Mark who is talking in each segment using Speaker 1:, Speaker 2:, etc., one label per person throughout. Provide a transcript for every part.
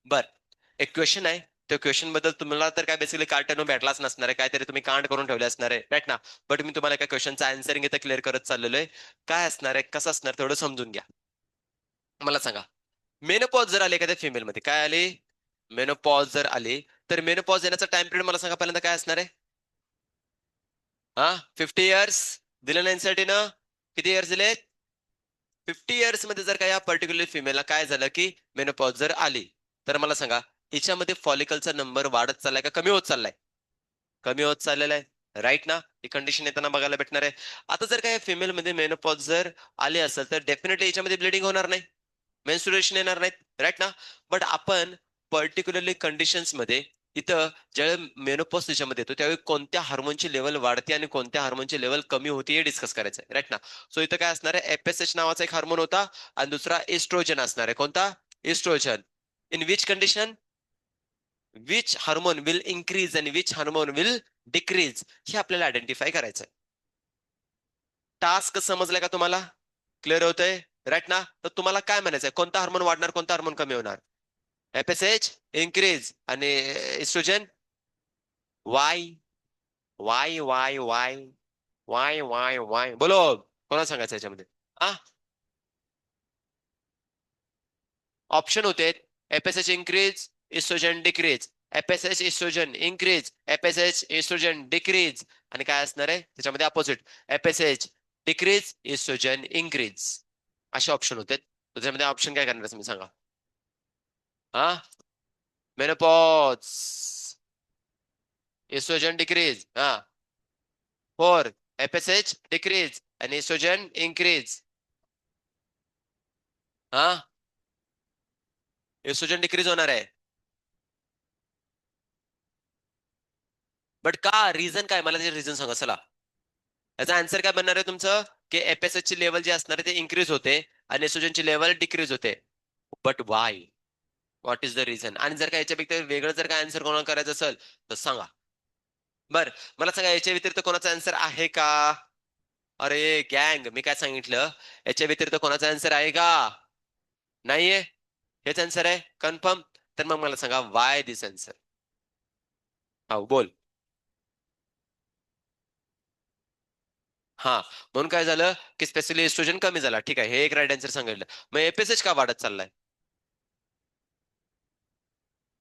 Speaker 1: बर, एक क्वेश्चन आहे. त्या क्वेश्चन बद्दल तुम्हाला तर काय बेसिकली कार्टन भेटलाच नसणार आहे, काहीतरी तुम्ही कांड करून ठेवले असणार आहे, राईट ना. बट मी तुम्हाला एका क्वेश्चनचा आन्सरिंग इथं क्लिअर करत चाललेलो आहे. काय असणार आहे, कसं असणार तेवढं समजून घ्या. मला सांगा, मेनोपॉज जर आले एखाद्या फिमेल मध्ये, काय आले, मेनोपॉज जर आले, तर मेनोपॉज येण्याचा टाइम पिरियड मला सांगा पहिल्यांदा काय असणार आहे. हा, 50 इयर्स दिलं ना एनसीईआरटीनं. किती इयर्स दिले? 50 इयर्स मध्ये जर का या पर्टिक्युलर फिमेलला काय झालं की मेनोपॉज जर आली, तर मला सांगा हिच्यामध्ये फॉलिकलचा नंबर वाढत चाललाय का कमी होत चाललाय? कमी होत चाललेला आहे, राईट ना. ही कंडिशन येताना बघायला भेटणार आहे. आता जर का फिमेल मध्ये मेनोपॉज जर आले असेल तर डेफिनेटली याच्यामध्ये ब्लिडिंग होणार नाही, मेन्स्ट्रुएशन येणार नाहीत, राईट ना. बट आपण पर्टिक्युलरली कंडिशन्स मध्ये इथं ज्यावेळी मेनोपॉज त्याच्यामध्ये येतो त्यावेळी कोणत्या हार्मोनची लेवल वाढते आणि कोणत्या हार्मोनची लेवल कमी होते हे डिस्कस करायचं आहे, राईट ना. सो इथं काय असणार आहे, FSH नावाचा एक हार्मोन होता आणि दुसरा एस्ट्रोजन असणार आहे. कोणता? Oestrogen. In which condition, which hormone will increase आणि विच हार्मोन विल डिक्रीज, हे आपल्याला आयडेंटिफाय करायचं आहे. टास्क समजलाय का तुम्हाला? क्लिअर होतंय, राईट ना. तर तुम्हाला काय म्हणायचंय, कोणता हार्मोन वाढणार, कोणता हार्मोन कमी होणार? FSH इन्क्रीज आणि एस्ट्रोजन वाय वाय वाय वाय वाय वाय वाय बोलो, कोणाला सांगायचं याच्यामध्ये? आ, ऑप्शन होते, FSH increase, oestrogen decrease, FSH oestrogen increase, FSH oestrogen decrease, आणि काय असणार आहे त्याच्यामध्ये opposite, FSH decrease, oestrogen increase, असे ऑप्शन होते. त्याच्यामध्ये ऑप्शन काय करणार तुम्ही सांगा? हा, मेनोपॉज, इस्ट्रोजन डिक्रीज, हा, 4 FSH डिक्रीज आणि इस्ट्रोजन इन्क्रीज. हा, इस्ट्रोजन डिक्रीज होणार आहे. बट का, रिझन काय, मला ते रिझन सांगा चला. याचा आन्सर काय बनणार आहे तुमचं, की FSH ची लेवल जी असणार आहे ते इन्क्रीज होते आणि एस्ट्रोजनची लेवल डिक्रीज होते. But why, what is the reason? आणि जर का याच्यापेक्षा वेगळं जर का आन्सर कोणाला करायचं असेल तर सांगा. बर, मला सांगा याच्या व्यतिरिक्त कोणाचा आन्सर आहे का? अरे गँग, मी काय सांगितलं, याच्या व्यतिरिक्त कोणाचा आन्सर आहे का? नाहीये, हेच आन्सर आहे कन्फर्म. तर मग मला सांगा वाय दिस आन्सर. हा बोल. हा, म्हणून काय झालं की स्पेशली एस्ट्रोजन कमी झाला, ठीक आहे, हे एक राईट आन्सर सांगितलं. मग FSH का वाढत चाललाय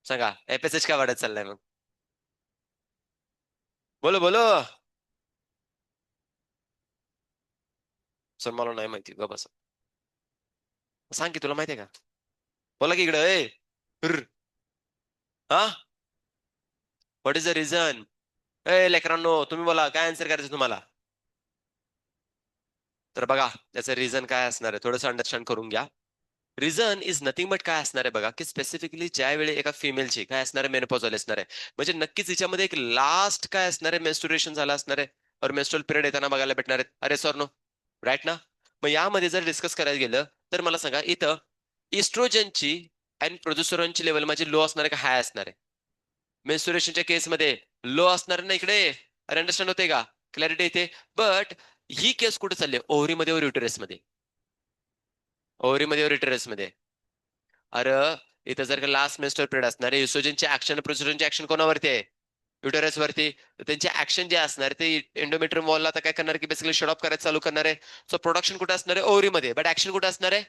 Speaker 1: सांगा, FSH का वाढत चाललाय मग? बोलो बोलो. सर मला नाही माहिती, ग बस. सांग की तुला माहितीये का? बोला की इकडं ए. हा, व्हॉट इज द रिझन? ए लेकरांनो, तुम्ही बोला काय आन्सर करायचं तुम्हाला. तर बघा त्याचं रिझन काय असणार आहे थोडंसं अंडरस्टँड करून घ्या. रिझन इज नथिंग बट काय असणार आहे बघा, की स्पेसिफिकली ज्या वेळी एका फिमेलची काय असणार आहे, मेनोपॉज आले असणार आहे, म्हणजे नक्कीच हिच्यामध्ये एक लास्ट काय असणार आहे, मेन्स्ट्रुएशन झालं असणार आहे, और मेन्स्ट्रुअल पिरियड येताना बघायला भेटणार आहेत. अरे सर नो, राईट ना. मग यामध्ये जर डिस्कस करायला गेलं तर मला सांगा इथं इस्ट्रोजनची आणि प्रोजेस्टेरॉनची लेवल माझी लो असणार आहे का हाय असणार आहे? मेन्स्ट्रुएशनच्या केसमध्ये लो असणार ना इकडे. अरे अंडरस्टँड होते का, क्लॅरिटी येते. बट ही केस कुठे चालली, ओव्हरीमध्ये और युटेरस मध्ये? ओव्हरीमध्ये और युटेरस मध्ये? अरे इथं जर का लास्ट मेन्स्ट्रुअल पिरियड असणार आहे, इस्ट्रोजनची ऍक्शन प्रोजेस्टेरॉनची ऍक्शन कोणावरती आहे? युटेरस वरती. तर त्यांची ऍक्शन जे असणार ते एंडोमेट्रियम वॉलला आता काय करणार की बेसिकली शट ऑफ करायला चालू करणार आहे. सो प्रोडक्शन कुठे असणार आहे, ओव्हरीमध्ये, बट ऍक्शन कुठे असणार आहे?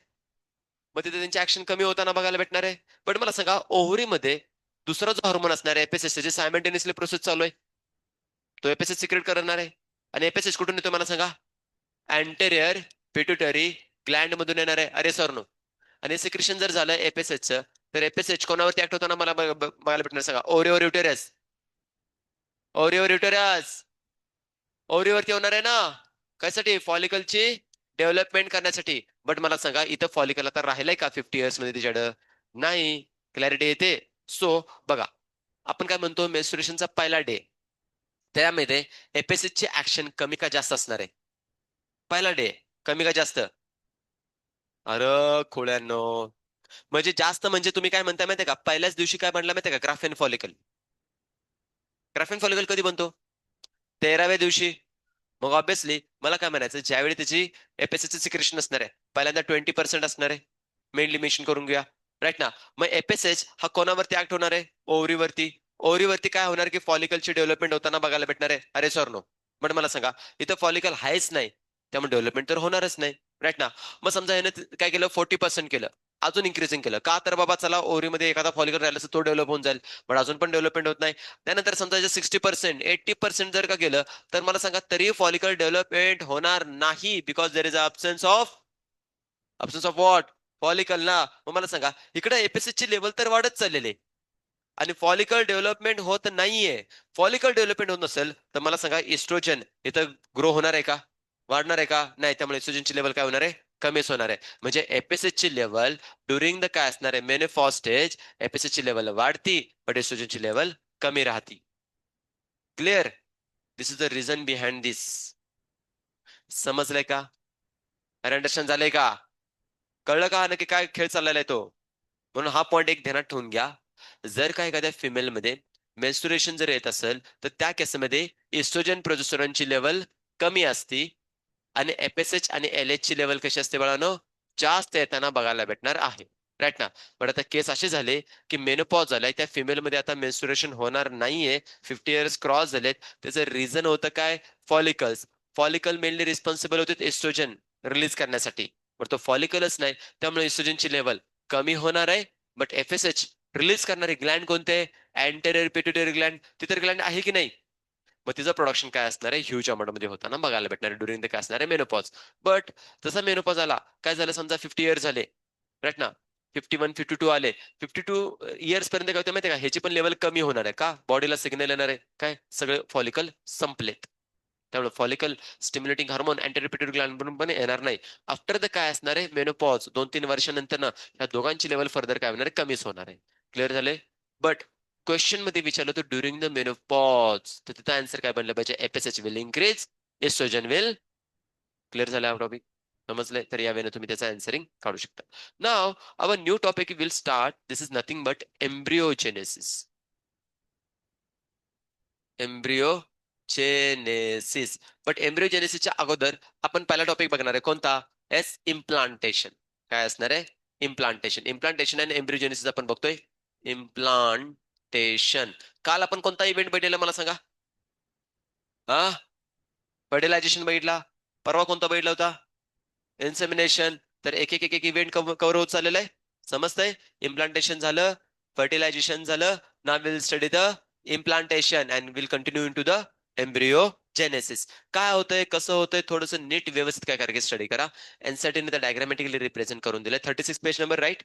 Speaker 1: मग तिथे त्यांची ऍक्शन कमी होताना बघायला भेटणार आहे. पण मला सांगा ओव्हरीमध्ये दुसरा जो हार्मोन असणार आहे FSH, जे सायमल्टेनियसली प्रोसेस चालू आहे, तो FSH सिक्रेट करणार आहे. आणि FSH कुठून येतो मला सांगा? अँटेरियर पिट्युटरी ग्लँड मधून येणार आहे. अरे सर नो. आणि सिक्रेशन जर झालं FSH चं, तर FSH कोणावरती ऍक्ट होताना मला बघायला भेटणार सांगा? ओव्हरीवर युटेरस. ओव्हरीवर युटेरस, ओव्हरीवरती होणार आहे ना. कशासाठी? फॉलिकलची डेव्हलपमेंट करण्यासाठी. बट मला सांगा इथं फॉलिकल आता राहिलंय का 50 इयर्स मध्ये तिच्याकडं? नाही. क्लॅरिटी येते. सो बघा, आपण काय म्हणतो, मेन्स्ट्रुएशनचा पहिला डे, त्यामध्ये FSH ची ऍक्शन कमी का जास्त असणार आहे? पहिला डे कमी का जास्त? अरे खोळ्यांनो, म्हणजे जास्त म्हणजे तुम्ही काय म्हणताय माहितीये का, पहिल्याच दिवशी काय म्हणलं माहितीये का, ग्राफेन फॉलिकल. ग्राफेन फॉलिकल कधी बनतो? 13व्या दिवशी. मग ऑब्विसली मला काय म्हणायचं, ज्यावेळी त्याची FSH सिक्रेशन असणार आहे पहिल्यांदा 20% असणार आहे, मेनली मेन्शन करून घ्या. राईट ना. मग एफएसएच हा कोणावरती ऍक्ट होणार आहे? ओव्हरीवरती. ओव्हरीवरती काय होणार की फॉलिकलची डेव्हलपमेंट होताना बघायला भेटणार आहे. अरे सर नो. पण मला सांगा, इथं फॉलिकल आहेच नाही, त्यामुळे डेव्हलपमेंट तर होणारच नाही. राईट ना. मग समजा याने काय केलं, 40% केलं, अजून इन्क्रीजिंग केलं का, तर बाबा चला ओव्हरीमध्ये एखादा फॉलिकल राहिला तर तो डेव्हलप होऊन जाईल, पण अजून पण डेव्हलपमेंट होत नाही. त्यानंतर समजा 60%, 80% जर का केलं, तर मला सांगा तरी फॉलिकल डेव्हलपमेंट होणार नाही, because there is absence of what? Follicle ना. मग मला सांगा, इकडे एपीएसएच ची लेवल तर वाढत चाललेली आहे आणि फॉलिकल डेव्हलपमेंट होत नाहीये. फॉलिकल डेव्हलपमेंट होत नसेल तर मला सांगा, इस्ट्रोजन इथं ग्रो होणार आहे का, वाढणार आहे का? नाही. त्यामुळे इस्ट्रोजनची लेवल काय होणार आहे? कमीच होणार आहे. म्हणजे एपीएसएच ची लेवल ड्युरिंग द काय असणार आहे, मेनोपॉज स्टेज, एपीएसएच ची लेवल वाढती पण इस्ट्रोजनची लेवल कमी राहती. Clear? This is the reason behind this. समजलंय का? अंडरस्टँड झालंय का? कळलं का नक्की काय खेळ चाललेला आहे तो? म्हणून हा पॉईंट एक ध्यानात ठेवून घ्या. जर का एखाद्या फिमेलमध्ये मेन्स्ट्रुएशन जर येत असेल तर त्या केसमध्ये इस्ट्रोजन प्रोजेस्टेरॉनची लेवल कमी असती आणि एफएसएच आणि एलएच ची लेवल कशी असते बाळांनो? जास्त येताना बघायला भेटणार आहे. राईट ना. पण आता केस असे झाले की मेनोपॉज झालाय, त्या फिमेलमध्ये आता मेन्स्ट्रुएशन होणार नाहीये, 50 इयर्स क्रॉस झालेत. त्याचं रिझन होतं काय? फॉलिकल्स. फॉलिकल मेनली रिस्पॉन्सिबल होते एस्ट्रोजन रिलीज करण्यासाठी, पण तो फॉलिकलच नाही, त्यामुळे इस्ट्रोजनची लेवल कमी होणार आहे. बट एफएसएच रिलीज करणारे ग्लँड कोणते? Anterior pituitary Gland. ती तर ग्लँड आहे की नाही? मग तिचं प्रोडक्शन काय असणार आहे? ह्यूज अमाऊंटमध्ये होताना बघायला भेटणार आहे ड्युरिंग द काय असणार आहे? मेनोपॉज. बट जसा मेनोपॉज आला, काय झालं, समजा 50 इयर्स झाले, राईट ना, 51, 52 आले, 52 इयर्स पर्यंत काय होतं माहिती का, ह्याची पण लेवल कमी होणार आहे का? बॉडीला सिग्नल येणार आहे काय, सगळे फॉलिकल संपलेत. त्यामुळे फॉलिकल स्टिम्युलेटिंग हार्मोन अँटीरिपिट्युटरी ग्लँड म्हणून पण येणार नाही. आफ्टर द काय असणार आहे? मेनोपॉज. 2-3 वर्षानंतर ना ह्या दोघांची लेवल फर्दर काय होणार आहे? कमीच होणार आहे. क्लिअर झाले? बट क्वेश्चन मध्ये विचारलं तर ड्युरिंग द मेनोपॉज, तर तिथं आन्सर काय बनलं पाहिजे? FSH will increase, oestrogen will. Clear झालं हा टॉपिक? समजलंय? तर या वेळेला तुम्ही त्याचं आन्सरिंग काढू शकता. Now our new topic will start. This is nothing but embryogenesis. Embryogenesis. But एम्ब्रिओजेनेसिसच्या अगोदर आपण पहिला टॉपिक बघणार आहे कोणता? Yes implantation. काय असणार आहे? इम्प्लांटेशन. इम्प्लांटेशन आणि एम्ब्रिओजेनेसिस आपण बघतोय. इम्प्लांटेशन. काल आपण कोणता इव्हेंट बघितलेला मला सांगा? हा, फर्टिलायझेशन बघितला. परवा कोणता बघितला होता? इन्सेमिनेशन. तर एक एक एक एक इव्हेंट कव्हर होत चाललेलं आहे. समजतंय? इम्प्लांटेशन झालं, फर्टिलायझेशन झालं. Now will study the implantation and will continue into the embryogenesis. काय होतंय, कसं होतंय, थोडंसं नीट व्यवस्थित काय करायचं स्टडी करा. एनसीईआरटीने तर डायग्रामॅटिकली रिप्रेझेंट करून दिलंय. 36 पेज नंबर, राईट?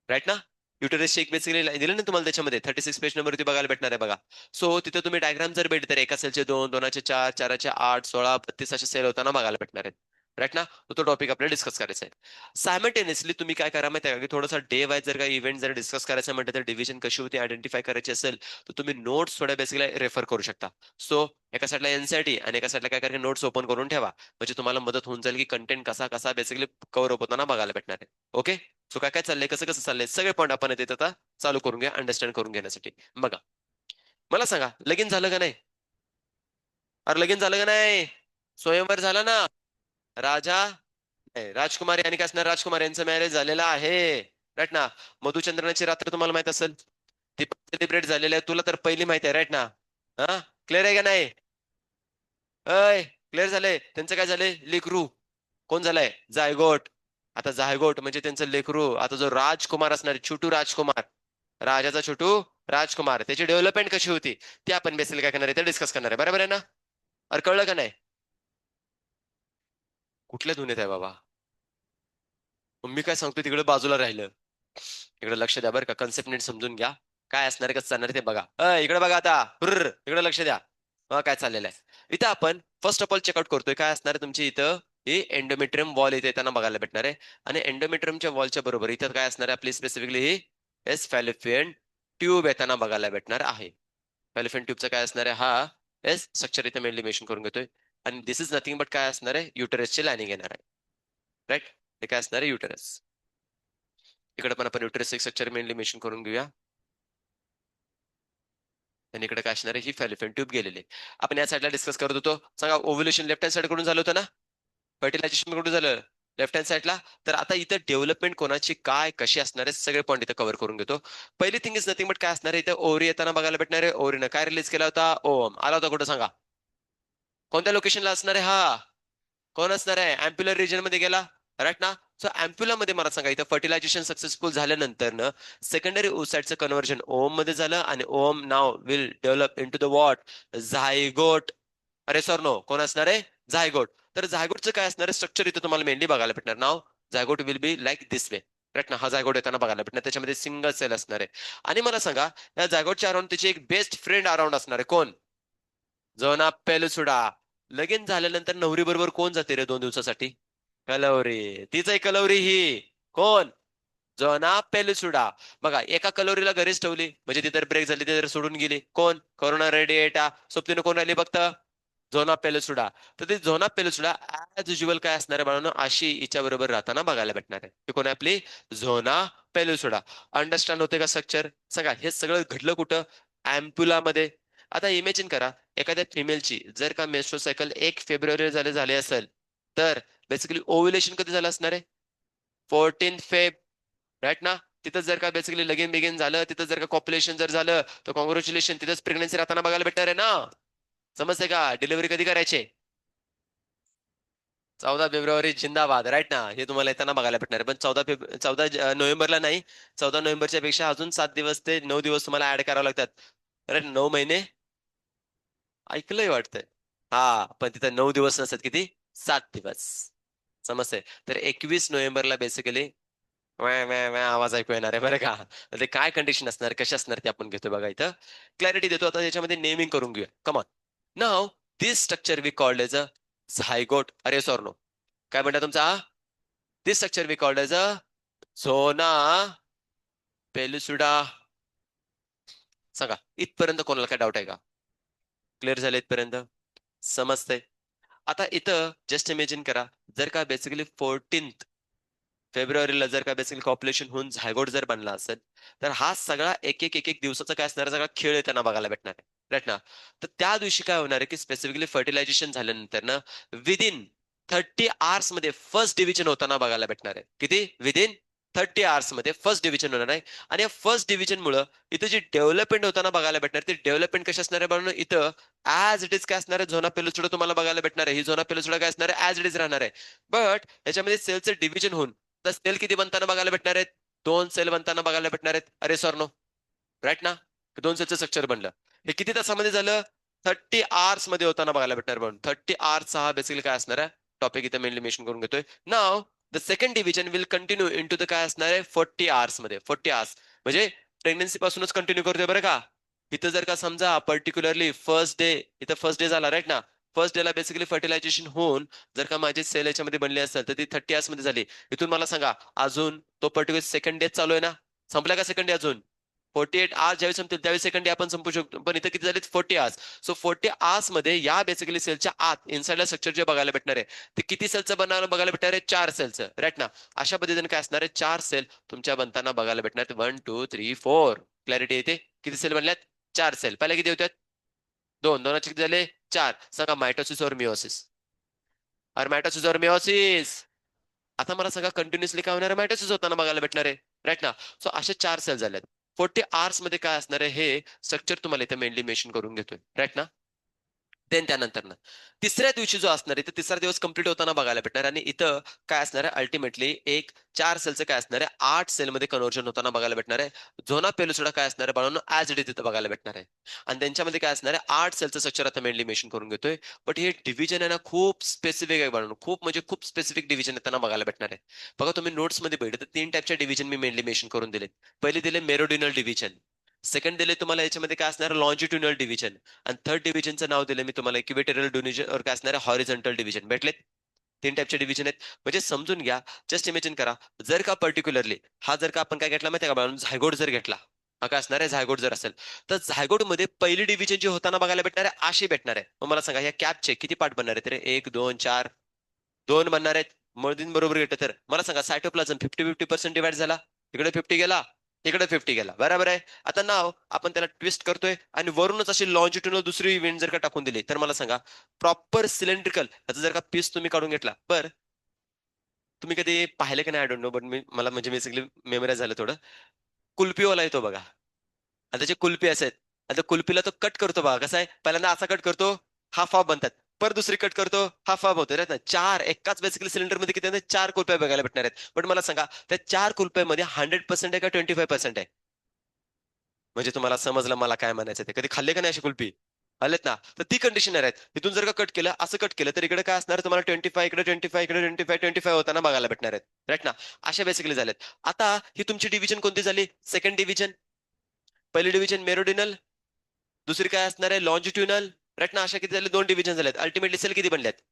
Speaker 1: राईट ना? युटेरसची एक बेसिकली दिलं ना तुम्हाला, त्याच्यामध्ये 36 पेज नंबरवरती बघायला भेटणार आहे बघा. सो तिथे तुम्ही डायग्राम जर भेटले तर एका सेलचे 2, 2चे 4, 4चे 8, 16, 32 असे सेल होताना बघायला भेटणार आहेत. राईट ना? तो टॉपिक आपल्याला डिस्कस करायचा आहे. सायमल्टेनियसली तुम्ही काय करा माहिती आहे का, की थोडासा डे वाईज जर का इव्हेंट जर डिस्कस करायचं म्हटलं तर डिव्हिजन कशी होती आयडेंटिफाय करायची असेल तर तुम्ही नोट्स थोड्या बेसिकली रेफर करू शकता. सो एका साईडला एनसीईआरटी आणि एका साईडला काय करा, नोट्स ओपन करून ठेवा, म्हणजे तुम्हाला मदत होऊन जाईल की कंटेंट कसा कसा बेसिकली कव्हर अप होताना बघायला भेटणार आहे. ओके. सो काय काय चाललंय, कसं कसं चाललंय, सगळे पॉईंट आपण येते आता चालू करून घ्या अंडरस्टँड करून घेण्यासाठी. बघा, मला सांगा, लगीन झालं का नाही? अरे लगीन झालं का नाही? स्वयंवर झाला ना? राजा नाही, राजकुमारी आणि काय असणार, राजकुमार यांचं मॅरेज झालेलं आहे. राईट ना? मधुचंद्रनाची रात्र तुम्हाला माहित असेल, ती सेलिब्रेट झालेली आहे, तुला तर पहिली माहिती आहे. राईट ना? हा, क्लिअर आहे का नाही? अय, क्लिअर झालंय? त्यांचं काय झालंय? लेकरू. कोण झालंय? जायगोट. आता जायगोट म्हणजे त्यांचं लेकरू, आता जो राजकुमार असणार, छोटू राजकुमार, राजाचा छोटू राजकुमार, त्याची डेव्हलपमेंट कशी होती ती आपण बेसिकली काय करणार आहे, ते डिस्कस करणार आहे. बरोबर आहे ना? अरे कळलं का नाही? कुठल्या दुनियेत आहे बाबा? मग मी काय सांगतो तिकडे बाजूला राहिलं. इकडे लक्ष द्या बरं का, कन्सेप्ट नीट समजून घ्या. काय असणार आहे, कसं चालणार आहे ते बघा. इकडे बघा आता. इकडे लक्ष द्या. काय चाललेलं आहे इथं. आपण फर्स्ट ऑफ ऑल चेकआउट करतोय काय असणार आहे तुमची इथं. ही एंडोमेट्रियम वॉल इथे येताना बघायला भेटणार आहे. आणि एंडोमेट्रियमच्या वॉलच्या बरोबर इथं काय असणार आहे आपली स्पेसिफिकली ही एस फॅलोपियन ट्यूब येताना बघायला भेटणार आहे. फॅलोपियन ट्यूबचं काय असणार आहे, हा एस स्ट्रक्चर इथे मेनली मेन्शन करून घेतोय. आणि दिस इज नथिंग बट काय असणार आहे, युटरसची लाईनिंग येणार आहे. राईट? हे काय असणार आहे, युटरस. इकडे पण आपण युटरस स्ट्रक्चर मेनली मेन्शन करून घेऊया. आणि इकडे काय असणार आहे, ही फॅलोपियन ट्यूब गेलेली आहे. आपण या साईडला डिस्कस करत होतो. सांगा, ओव्ह्युलेशन लेफ्ट हँड साईड कडून झालं होतं ना? फर्टिलायझेशन कुठून झालं? लेफ्ट हँड साईडला. तर आता इथं डेव्हलपमेंट कोणाची काय कशी असणार आहे सगळे पॉईंट इथं कव्हर करून घेतो. पहिली थिंग इज नथिंग बट काय असणार आहे इथं ओव्हरी येताना बघायला भेटणार आहे. ओव्हरीनं काय रिलीज केला होता? ओम. आला होता कुठं सांगा? कोणत्या लोकेशनला असणार आहे हा? कोण असणार आहे? अँप्युलर रिजन मध्ये गेला, राईट ना? सो अँप्युला मध्ये मला सांगा इथं फर्टिलायझेशन सक्सेसफुल झाल्यानंतर न सेकंडरी ओसाइडचं कन्व्हर्जन ओम मध्ये झालं आणि ओम now will develop into the what? Zygote. अरे सर नो, कोण असणार आहे? झायगोट. तर झायगोटचं काय असणार आहे स्ट्रक्चर इथं तुम्हाला मेनली बघायला भेटणार. Now zygote will be like this way, right ना? हा झायगोट येताना बघायला भेटणार, त्याच्यामध्ये सिंगल सेल असणार आहे. आणि मला सांगा या झायगोटच्या अराउंड त्याची एक बेस्ट फ्रेंड अराउंड असणार आहे. कोण? जोना पेलसुडा. लगीन झाल्यानंतर नवरी बरोबर कोण जाते रे 2 दिवसासाठी? कलवरी. तीच आहे कलवरी ही. कोण? जोना पेलसुडा. बघा एका कलोरीला घरीच ठेवली म्हणजे ती तर ब्रेक झाली, ती तर सोडून गेली. कोण? Corona radiata. सोबतीनं कोण राहिली फक्त? झोना पेलसुडा. तर ती झोना पेलसुडा ऍज युजल काय असणार आहे बाळांनो, अशी हिच्या बरोबर राहताना बघायला भेटणार आहे. ती कोण आहे आपली? झोना पेलसुडा. अंडरस्टँड होते का स्ट्रक्चर? सांगा हे सगळं घडलं कुठं? अँप्युला मध्ये. आता इमॅजिन करा एखाद्या फिमेलची जर का मेस्ट्रो सायकल 1 फेब्रुवारी झाले असेल, तर बेसिकली ओव्युलेशन कधी झालं असणार आहे? 14 फेब, राईट ना? तिथं जर का बेसिकली लगीन बिगीन झालं, तिथं जर का कॉप्युलेशन जर झालं, तर कॉंग्रॅच्युलेशन, तिथंच प्रेग्नन्सी राहताना बघायला भेटणार आहे ना? समजते का? डिलिव्हरी कधी करायचे? 14 फेब्रुवारी जिंदाबाद, राईट ना? हे तुम्हाला येताना बघायला भेटणार आहे. पण 14 नोव्हेंबरला नाही. 14 नोव्हेंबरच्या पेक्षा अजून 7 दिवस ते 9 दिवस तुम्हाला ऍड करावे लागतात. अरे 9 महिने. ऐकलंय वाटतंय. हा पण तिथं 9 दिवस नसतात, किती? 7 दिवस. समजतंय? तर 21 नोव्हेंबरला बेसिकली वॅ वॅ वॅ आवाज ऐकू येणार आहे बरं का? तर ते काय कंडिशन असणार कशी असणार ते आपण घेतो बघा इथं. क्लॅरिटी देतो आता याच्यामध्ये नेमिंग करून घेऊया. Come on. Now this structure we called as a zygote. अरे सॉर नो. काय म्हणता तुमचा? This structure we called as a zona pellucida. सांगा इथपर्यंत कोणाला काय डाऊट आहे का? क्लिअर झालं इथपर्यंत? समजतंय? आता इथं जस्ट इमेजिन करा जर का बेसिकली 14 फेब्रुवारीला जर का बेसिकली कॉप्युलेशन होऊन झायगोट जर बनला असेल, तर हा सगळा एक एक दिवसाचा काय असणार सगळा खेळ आहे त्यांना बघायला भेटणार आहे, राईट ना? तर त्या दिवशी काय होणार आहे की स्पेसिफिकली फर्टिलायझेशन झाल्यानंतर ना विदिन 30 आवर्स मध्ये फर्स्ट डिव्हिजन होताना बघायला भेटणार आहे. किती? विदिन 30 आवर्स मध्ये फर्स्ट डिव्हिजन होणार आहे. आणि या फर्स्ट डिव्हिजन मुळे इथं जी डेव्हलपमेंट होताना बघायला भेटणार ती डेव्हलपमेंट कशी असणार आहे बघा इथं. ऍज इट इज काय असणार आहे? झोना पेलुसुडा तुम्हाला बघायला भेटणार आहे. ही झोना पेलुसुडा काय असणार आहे? ऍज इट इज राहणार आहे. बट याच्यामध्ये सेलचं डिव्हिजन होऊन तर सेल किती बनताना बघायला भेटणार आहेत? 2 सेल बनताना बघायला भेटणार आहेत. अरे सर नो, राईट ना? 2 सेलचं स्ट्रक्चर बनलं. हे किती तासामध्ये झालं? 30 आवर्स मध्ये होताना बघायला भेटणार. म्हणून 30 आवर्स हा बेसिकली काय असणार आहे टॉपिक इथे मेनली मेन्शन करून घेतोय. Now the second division will continue into the काय असणार आहे 40 आवर्स मध्ये. 40 आवर्स म्हणजे प्रेग्नन्सी पासूनच कंटिन्यू करतोय बरं का? इथं जर का समजा पर्टिक्युलरली फर्स्ट डे, इथं फर्स्ट डे झाला राईट ना? फर्स्ट डेला बेसिकली फर्टिलायझेशन होऊन जर का माझी सेल याच्यामध्ये बनली असेल तर ती 30 आवर्स मध्ये झाली. इथून मला सांगा अजून तो पर्टिक्युलर सेकंड डे चालू आहे ना? संपला का सेकंड डे अजून? 48 आवर्स ज्यावेळी संपतील त्यावेळी सेकंड डे आपण संपू शकतो. पण इथं किती झाले? 40 आवर्स. सो 40 आवर्स मध्ये या बेसिकली सेलच्या आत इनसाइडला स्ट्रक्चर जे बघायला भेटणार आहे ते किती सेलचं बनवलं बघायला भेटणार आहे? 4 सेलचं, राईट ना? अशा पद्धतीने काय असणार आहे? 4 सेल तुमच्या बनताना बघायला भेटणार आहेत. 1 2 3 4. क्लॅरिटी येते? किती सेल बनल्यात? 4 सेल. पहिल्या किती होत्यात? 2. दोनाचे किती झाले? 4. सांगा मायटोसिस और मिओसिस? अरे मायटोसिस और मिओसिस. आता मला सगळं कंटिन्युअसली काय होणार आहे? मायटोसिस होताना बघायला भेटणार आहे, राईट ना? सो असे 4 सेल झालेत. 40 आवर्स मध्ये काय असणार आहे हे स्ट्रक्चर तुम्हाला इथे मेनली मेन्शन करून घेतोय, राईट ना? देन त्यानंतर ना तिसऱ्या दिवशी जो असणार आहे तर तिसरा दिवस कंप्लीट होताना बघायला भेटणार आणि इथं काय असणार आहे अल्टिमेटली एक 4 सेलचं काय असणार आहे 8 सेलमध्ये कन्व्हर्जन होताना बघायला भेटणार आहे. झोना पेलुसुडा काय असणार आहे बाळांनो ऍज इट इज तिथं बघायला भेटणार आहे. आणि त्यांच्यामध्ये काय असणार आहे 8 सेलचं स्ट्रक्चर आता मेनली मेन्शन करून घेतोय. बट हे डिव्हिजन आहे ना खूप स्पेसिफिक आहे बाळांनो, खूप म्हणजे खूप स्पेसिफिक डिव्हिजन आहे त्यांना बघायला भेटणार आहे. बघा तुम्ही नोट्स मध्ये बघितलं तर 3 टाईपच्या डिव्हिजन मी मेनली मेन्शन करून दिले. पहिले दिले मेरोडिनल डिव्हिजन, सेकंड दिले तुम्हाला याच्यामध्ये काय असणार लॉन्जिट्युनल डिव्हिजन, आणि थर्ड डिव्हिजनचं नाव दिलं मी तुम्हाला इक्वेटोरियल डिव्हिजन और काय असणार आहे हॉरिझॉन्टल डिव्हिजन. भेटलेत? 3 टाईपचे डिव्हिजन आहेत. म्हणजे समजून घ्या. जस्ट इमेजिन करा जर का पर्टिक्युलरली हा जर का आपण काय घेतला माहिती आहे का बाळांनो झायगोट जर घेतला, हा काय असणार आहे झायगोट जर असेल तर झायगोट मध्ये पहिली डिव्हिजन जी होताना बघायला भेटणार आहे अशी भेटणार आहे. मग मला सांगा या कॅपचे किती पार्ट बनणार आहेत रे? 1 2 4 2 बनणार आहेत. मधून बरोबर घेतलं तर मला सांगा सायटोप्लाझम 50-50% डिवाइड झाला. इकडे 50 गेला, इकडे 50 गेला, बरोबर आहे? आता नाव आपण त्याला ट्विस्ट करतोय आणि वरूनच अशी लॉन्जिट्युनल दुसरी इव्हेंट जर का टाकून दिली तर मला सांगा प्रॉपर सिलेंड्रिकल याचा जर का पीस तुम्ही काढून घेतला बर तुम्ही कधी पाहिले का नाही आय डोंट नो, बट मला म्हणजे बेसिकली मेमराईज झालं थोडं. कुल्फीवाला येतो बघा, आणि त्याचे कुल्फी असे आहेत. आता कुल्फीला तो कट करतो बघा, कसं आहे, पहिल्यांदा असा कट करतो, हाफ हाफ बनतात. पर दुसरी कट करतो, हाफ हाफ होते ना. चार एकाच बेसिकली सिलेंडर मध्ये किती आहेत? चार कुल्फ्या बघायला भेटणार आहेत. पण मला सांगा, त्या चार कुल्फ्यामध्ये 100% आहे का 25% आहे? म्हणजे तुम्हाला समजलं मला काय म्हणायचं ते. कधी खाल्ले का नाही अशी कुल्फी? आलेत ना, तर ती कंडिशनर आहेत. इथून जर का कट केलं, असं कट केलं, तर इकडे काय असणार तुम्हाला 25, इकडे 25, इकडे 25, 25 होताना बघायला भेटणार आहेत. राईट ना. अशा बेसिकली झाल्यात. आता ही तुमची डिव्हिजन कोणती झाली? Second division. पहिली डिव्हिजन मेरोडिनल, दुसरी काय असणार आहे लॉन्जिट्युनल. राईट ना. अशा किती झाले? दोन डिव्हिजन झालेत. अल्टिमेटली सेल किती बनल्यात?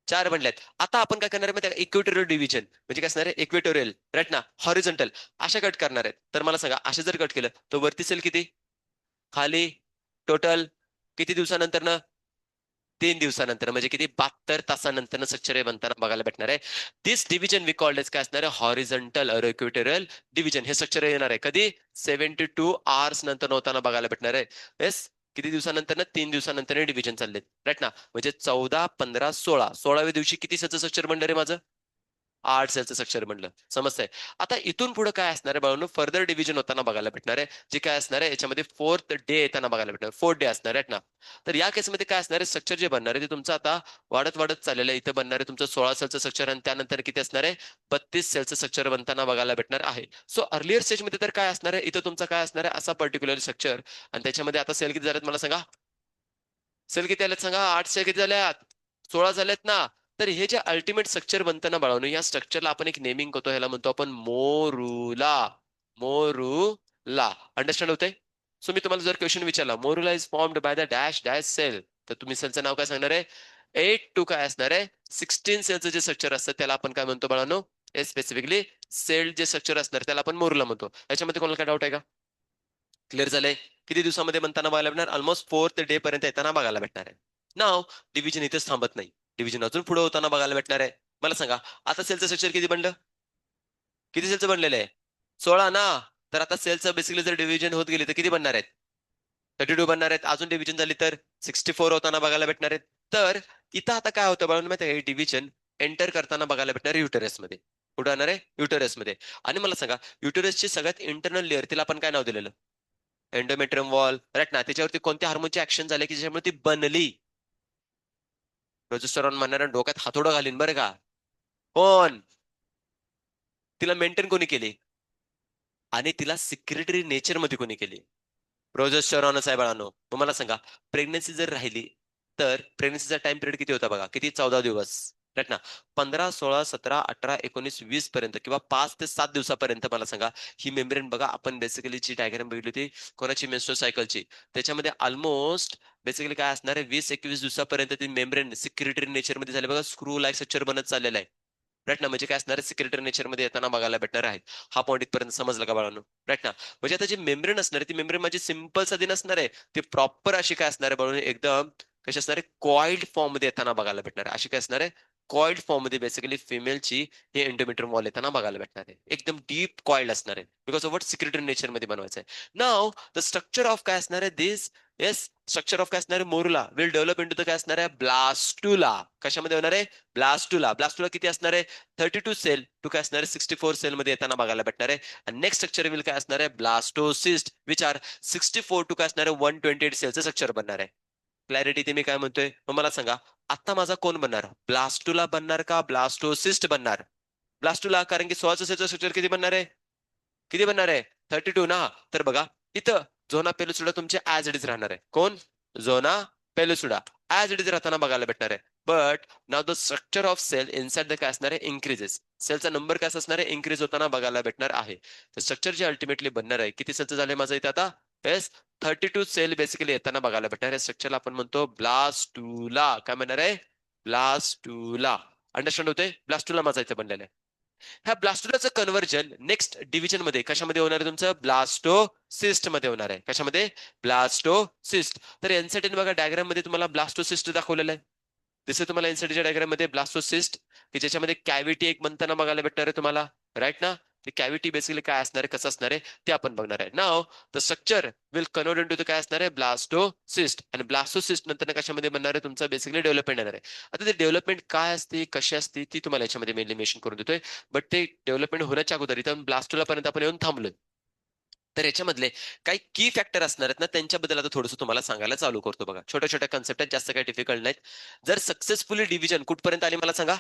Speaker 1: चार बनल्यात. आता आपण काय करणार आहे माहिती इक्वेटोरियल डिव्हिजन म्हणजे काय असणार आहे? इक्वेटोरियल. राईट ना. हॉरिझॉन्टल अशा कट करणार आहेत. तर मला सांगा, असे जर कट केलं तर वरती सेल किती, खाली टोटल किती दिवसानंतर? 3 दिवसानंतर, म्हणजे किती? 72 तासानंतर स्ट्रक्चर बनताना बघायला भेटणार आहे. दिस डिव्हिजन वी कॉल्ड एज काय असणार आहे? हॉरिझॉन्टल और इक्वेटोरियल डिव्हिजन. हे स्ट्रक्चर येणार आहे कधी? 72 आवर्स नंतर होताना बघायला भेटणार आहे. येस. किती दिवसानंतर? 3 दिवसानंतर डिव्हिजन चालले. राईट ना. म्हणजे 14, 15, 16, 16व्या दिवशी किती सेलचं स्ट्रक्चर बनणार आहे माझं? 8 सेलचं स्ट्रक्चर बनलं. समजतंय? आता इथून पुढे काय असणार आहे बाळांनो? फर्दर डिव्हिजन होताना बघायला भेटणार आहे. जे काय असणार आहे याच्यामध्ये फोर्थ डे येताना बघायला भेटणार, फोर्थ डे असणार आहे ना. तर या केसमध्ये काय असणार आहे? स्ट्रक्चर जे बनणार आहे ते तुमचं आता वाढत वाढत चाललेलं आहे. इथं बनणार आहे तुमचं 16 सेलचं स्ट्रक्चर, आणि त्यानंतर किती असणार आहे? 32 सेलचं स्ट्रक्चर बनताना बघायला भेटणार आहे. सो अर्लियर स्टेजमध्ये तर काय असणार आहे? इथं तुमचं काय असणार आहे? असा पर्टिक्युलर स्ट्रक्चर, आणि त्याच्यामध्ये आता सेल किती झालेत मला सांगा? सेल किती आलेत सांगा? 8 सेल किती झाल्यात? 16 झालेत ना. तर हे जे अल्टिमेट स्ट्रक्चर बनतं ना बाळांनो, या स्ट्रक्चरला आपण एक नेमिंग करतो, ह्याला म्हणतो आपण मोरुला. मोरुला. अंडरस्टँड होते? सो मी तुम्हाला जर क्वेश्चन विचारला, morula is formed by the dash dash cell, तर तुम्ही सेलचं नाव काय सांगणार आहे? 8 to काय असणार आहे? 16 सेलचं जे स्ट्रक्चर असतं त्याला आपण काय म्हणतो बाळांनो? हे स्पेसिफिकली सेल जे स्ट्रक्चर असणार त्याला आपण मोरुला म्हणतो. याच्यामध्ये कोणाला काय डाऊट आहे का? क्लिअर झालंय? किती दिवसामध्ये बनताना बघायला भेटणार? ऑलमोस्ट फोर्थ डे पर्यंत येताना बघायला भेटणार आहे. नाव डिव्हिजन इथेच थांबत नाही. डिव्हिजन अजून पुढे होताना बघायला भेटणार आहे. मला सांगा, आता सेलचं स्ट्रक्चर किती बनलं? किती सेलचं बनलेलं आहे? 16 ना. तर आता सेलचं बेसिकली जर डिव्हिजन होत गेली तर किती बनणार आहेत? 32 बनणार आहेत. अजून डिव्हिजन झाली तर 64 होताना बघायला भेटणार आहेत. तर इथं आता काय होतं बाळांनो माहिती आहे? डिव्हिजन एंटर करताना बघायला भेटणार युटरस मध्ये. कुठं आणणार आहे? युटरस मध्ये. आणि मला सांगा, युटरसची सगळ्यात इंटरनल लेअर तिला आपण काय नाव दिलेलं? Endometrium wall. राईट ना. त्याच्यावरती कोणत्या हार्मोनची ऍक्शन झाली की ज्याच्यामुळे ती बनली? प्रोजेस्टेरॉन म्हणणाऱ्या डोक्यात हातोडं घालीन बरं का. कोण? तिला मेंटेन कोणी केली? आणि तिला सिक्रेटरी नेचर मध्ये कोणी केली? प्रोजेस्टेरॉनच आहे बाळांनो. मग मला सांगा, प्रेग्नन्सी जर राहिली तर प्रेग्नन्सीचा टाइम पिरियड किती होता बघा? किती? 14 दिवस. राईट ना. 15, 16, 17, 18, 19, 20 पर्यंत, किंवा 5 ते 7 दिवसापर्यंत मला सांगा, ही मेम्ब्रेन बघा, आपण बेसिकली जी डायग्राम बघितली होती कोणाची? मेन्स्ट्रुअल सायकलची. त्याच्यामध्ये ऑलमोस्ट बेसिकली काय असणार आहे? 20-21 दिवसापर्यंत ती मेम्ब्रेन सिक्रेटरी नेचर मध्ये झाली बघा, स्क्रू लाईक स्ट्रक्चर बनत चाललेला आहे. राईट ना. म्हणजे काय असणार आहे? सिक्रेटरी नेचर मध्ये येताना बघायला भेटणार आहे. हा पॉईंट इथपर्यंत समजला का बाळांनो? राईट ना. म्हणजे आता जी मेम्ब्रेन असणार आहे ती मेम्ब्रेन माझी सिंपल साधी नसणार आहे, ती प्रॉपर अशी काय असणार आहे बाळांनो? एकदम कशी असणार आहे? कॉइल्ड फॉर्म मध्ये येताना बघायला भेटणार आहे. अशी काय असणार आहे? कॉइल्ड फॉर्म मध्ये बेसिकली फिमेलची हे एंडोमेट्रियम वॉल येताना बघायला भेटणार आहे. एकदम डीप कॉइल्ड असणार आहे, because of what? Secretory nature मध्ये बनवायचं आहे. नाव द स्ट्रक्चर ऑफ काय असणार आहे? दिस येस स्ट्रक्चर ऑफ काय असणार आहे? Morula will develop into the काय असणार आहे? ब्लास्टुला. कशामध्ये होणार आहे? ब्लास्टुला. ब्लास्टुला किती असणार आहे? 32 सेल टू काय असणार आहे? 64 सेल मध्ये येताना बघायला भेटणार आहे. आणि नेक्स्ट स्ट्रक्चर विल काय असणार आहे? ब्लास्टोसिस्ट विच आर 64 टू काय असणार आहे? 128 सेलचं स्ट्रक्चर बनणार आहे. क्लॅरिटी ते मी काय म्हणतोय? मग मला सांगा, आता माझा कोण बनणार? ब्लास्टुला बनणार का ब्लास्टोसिस्ट बनणार? ब्लास्टुला, कारण की 16 सेलचं स्ट्रक्चर किती बनणार आहे? किती बनणार आहे? 32 ना. तर बघा, इथं झोना पेलुसुडा तुमचे ऍज इट इज राहणार आहे. कोण? Zona pellucida as it is राहताना बघायला भेटणार आहे. But now the structure of cell inside the काय असणार आहे? इन्क्रीजेस. सेलचा नंबर काय असणार आहे? इन्क्रीज होताना बघायला भेटणार आहे. तर स्ट्रक्चर जे अल्टिमेटली बनणार आहे, किती सेलचं झालंय माझं इथं आता? येस, 32 सेल बेसिकली येताना बघायला भेटणार आहे. स्ट्रक्चरला आपण म्हणतो ब्लास्टुला. काय म्हणणार आहे? ब्लास्टुला. अंडरस्टँड होते? ब्लास्टुला माझा इथं बनलेला आहे. ह्या ब्लास्टोलाचं कन्व्हर्जन नेक्स्ट डिव्हिजन मध्ये कशामध्ये होणार आहे? तुमचं ब्लास्टोसिस्ट मध्ये होणार आहे. कशामध्ये? ब्लास्टोसिस्ट. तर एनसाठी बघा, डायग्राम मध्ये तुम्हाला ब्लास्टोसिस्ट दाखवलेलं आहे. दिसतं तुम्हाला एनसाइडच्या डायग्राम मध्ये ब्लास्टोसिस्ट, की ज्याच्यामध्ये कॅव्हिटी एक बनताना बघायला भेटणार आहे तुम्हाला. राईट ना. ते कॅव्हिटी बेसिकली काय असणार आहे, कसं असणार आहे ते आपण बघणार आहे. नाव the structure will convert into काय असणार आहे, ब्लास्टोसिस्ट. आणि ब्लास्टोसिस्ट नंतर कशामध्ये बनणार आहे, तुमचं बेसिकली डेव्हलपमेंट येणार आहे. आता ते डेव्हलपमेंट काय असते, कशी असते, ती तुम्हाला याच्यामध्ये मेनली मेन्शन करून देतोय. बट ते डेव्हलपमेंट होण्याच्या अगोदर इथं ब्लास्टोला पर्यंत आपण येऊन थांबलोय. तर याच्यामधले काही की फॅक्टर असणार आहेत ना, त्यांच्याबद्दल आता थोडंसं तुम्हाला सांगायला चालू करतो बघा. छोट्या छोट्या कन्सेप्ट आहेत, जास्त काही डिफिकल्ट नाहीत. जर सक्सेसफुली डिव्हिजन कुठपर्यंत आली मला सांगा,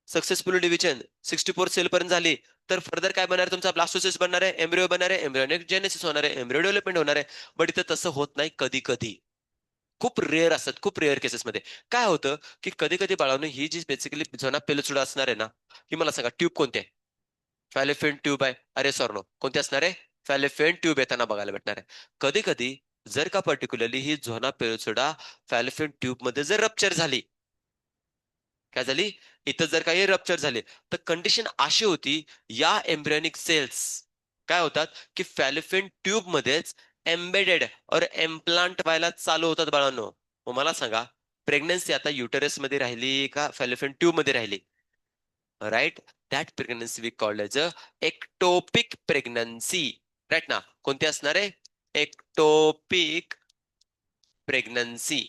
Speaker 1: सक्सेसफुल डिव्हिजन 64 सेल पर्यंत झाली, तर फर्दर काय बनणार आहे, तुमचा ब्लास्टोसिस बनणार आहे, एम्ब्रिओ बनणार आहे, एम्ब्रियोनिक जेनेसिस होणार आहे, एम्ब्रिओ डेव्हलपमेंट होणार आहे. बट इथं तसं होत नाही कधी कधी. खूप रेअर असतात, खूप रेअर केसेसमध्ये काय होतं की कधी कधी बाळांनो ही जी बेसिकली झोना पेलुसुडा असणार आहे ना, ही मला सांगा ट्यूब कोणती आहे, फॅलिफिन ट्यूब आहे. अरे सॉर्नो कोणती असणार आहे, फॅलिफिन ट्यूब येताना बघायला भेटणार आहे. कधी कधी जर का पर्टिक्युलरली ही झोना पेलुसुडा फॅलिफिन ट्यूब मध्ये जर रप्चर झाली, काय झाली, इथं जर काही रप्चर झाले, तर कंडिशन अशी होती, या एम्ब्रियोनिक सेल्स काय होतात की फॅलिफिन ट्यूब मध्येच एम्बेडेड और एम्प्लांट व्हायला चालू होतात बाळांनो. मग मला सांगा, प्रेग्नन्सी आता युटरस मध्ये राहिली का फॅलिफिन ट्यूब मध्ये राहिली, right? That pregnancy we called as a ectopic pregnancy. Right ना, कोणती असणार आहे, एक्टोपिक प्रेग्नन्सी.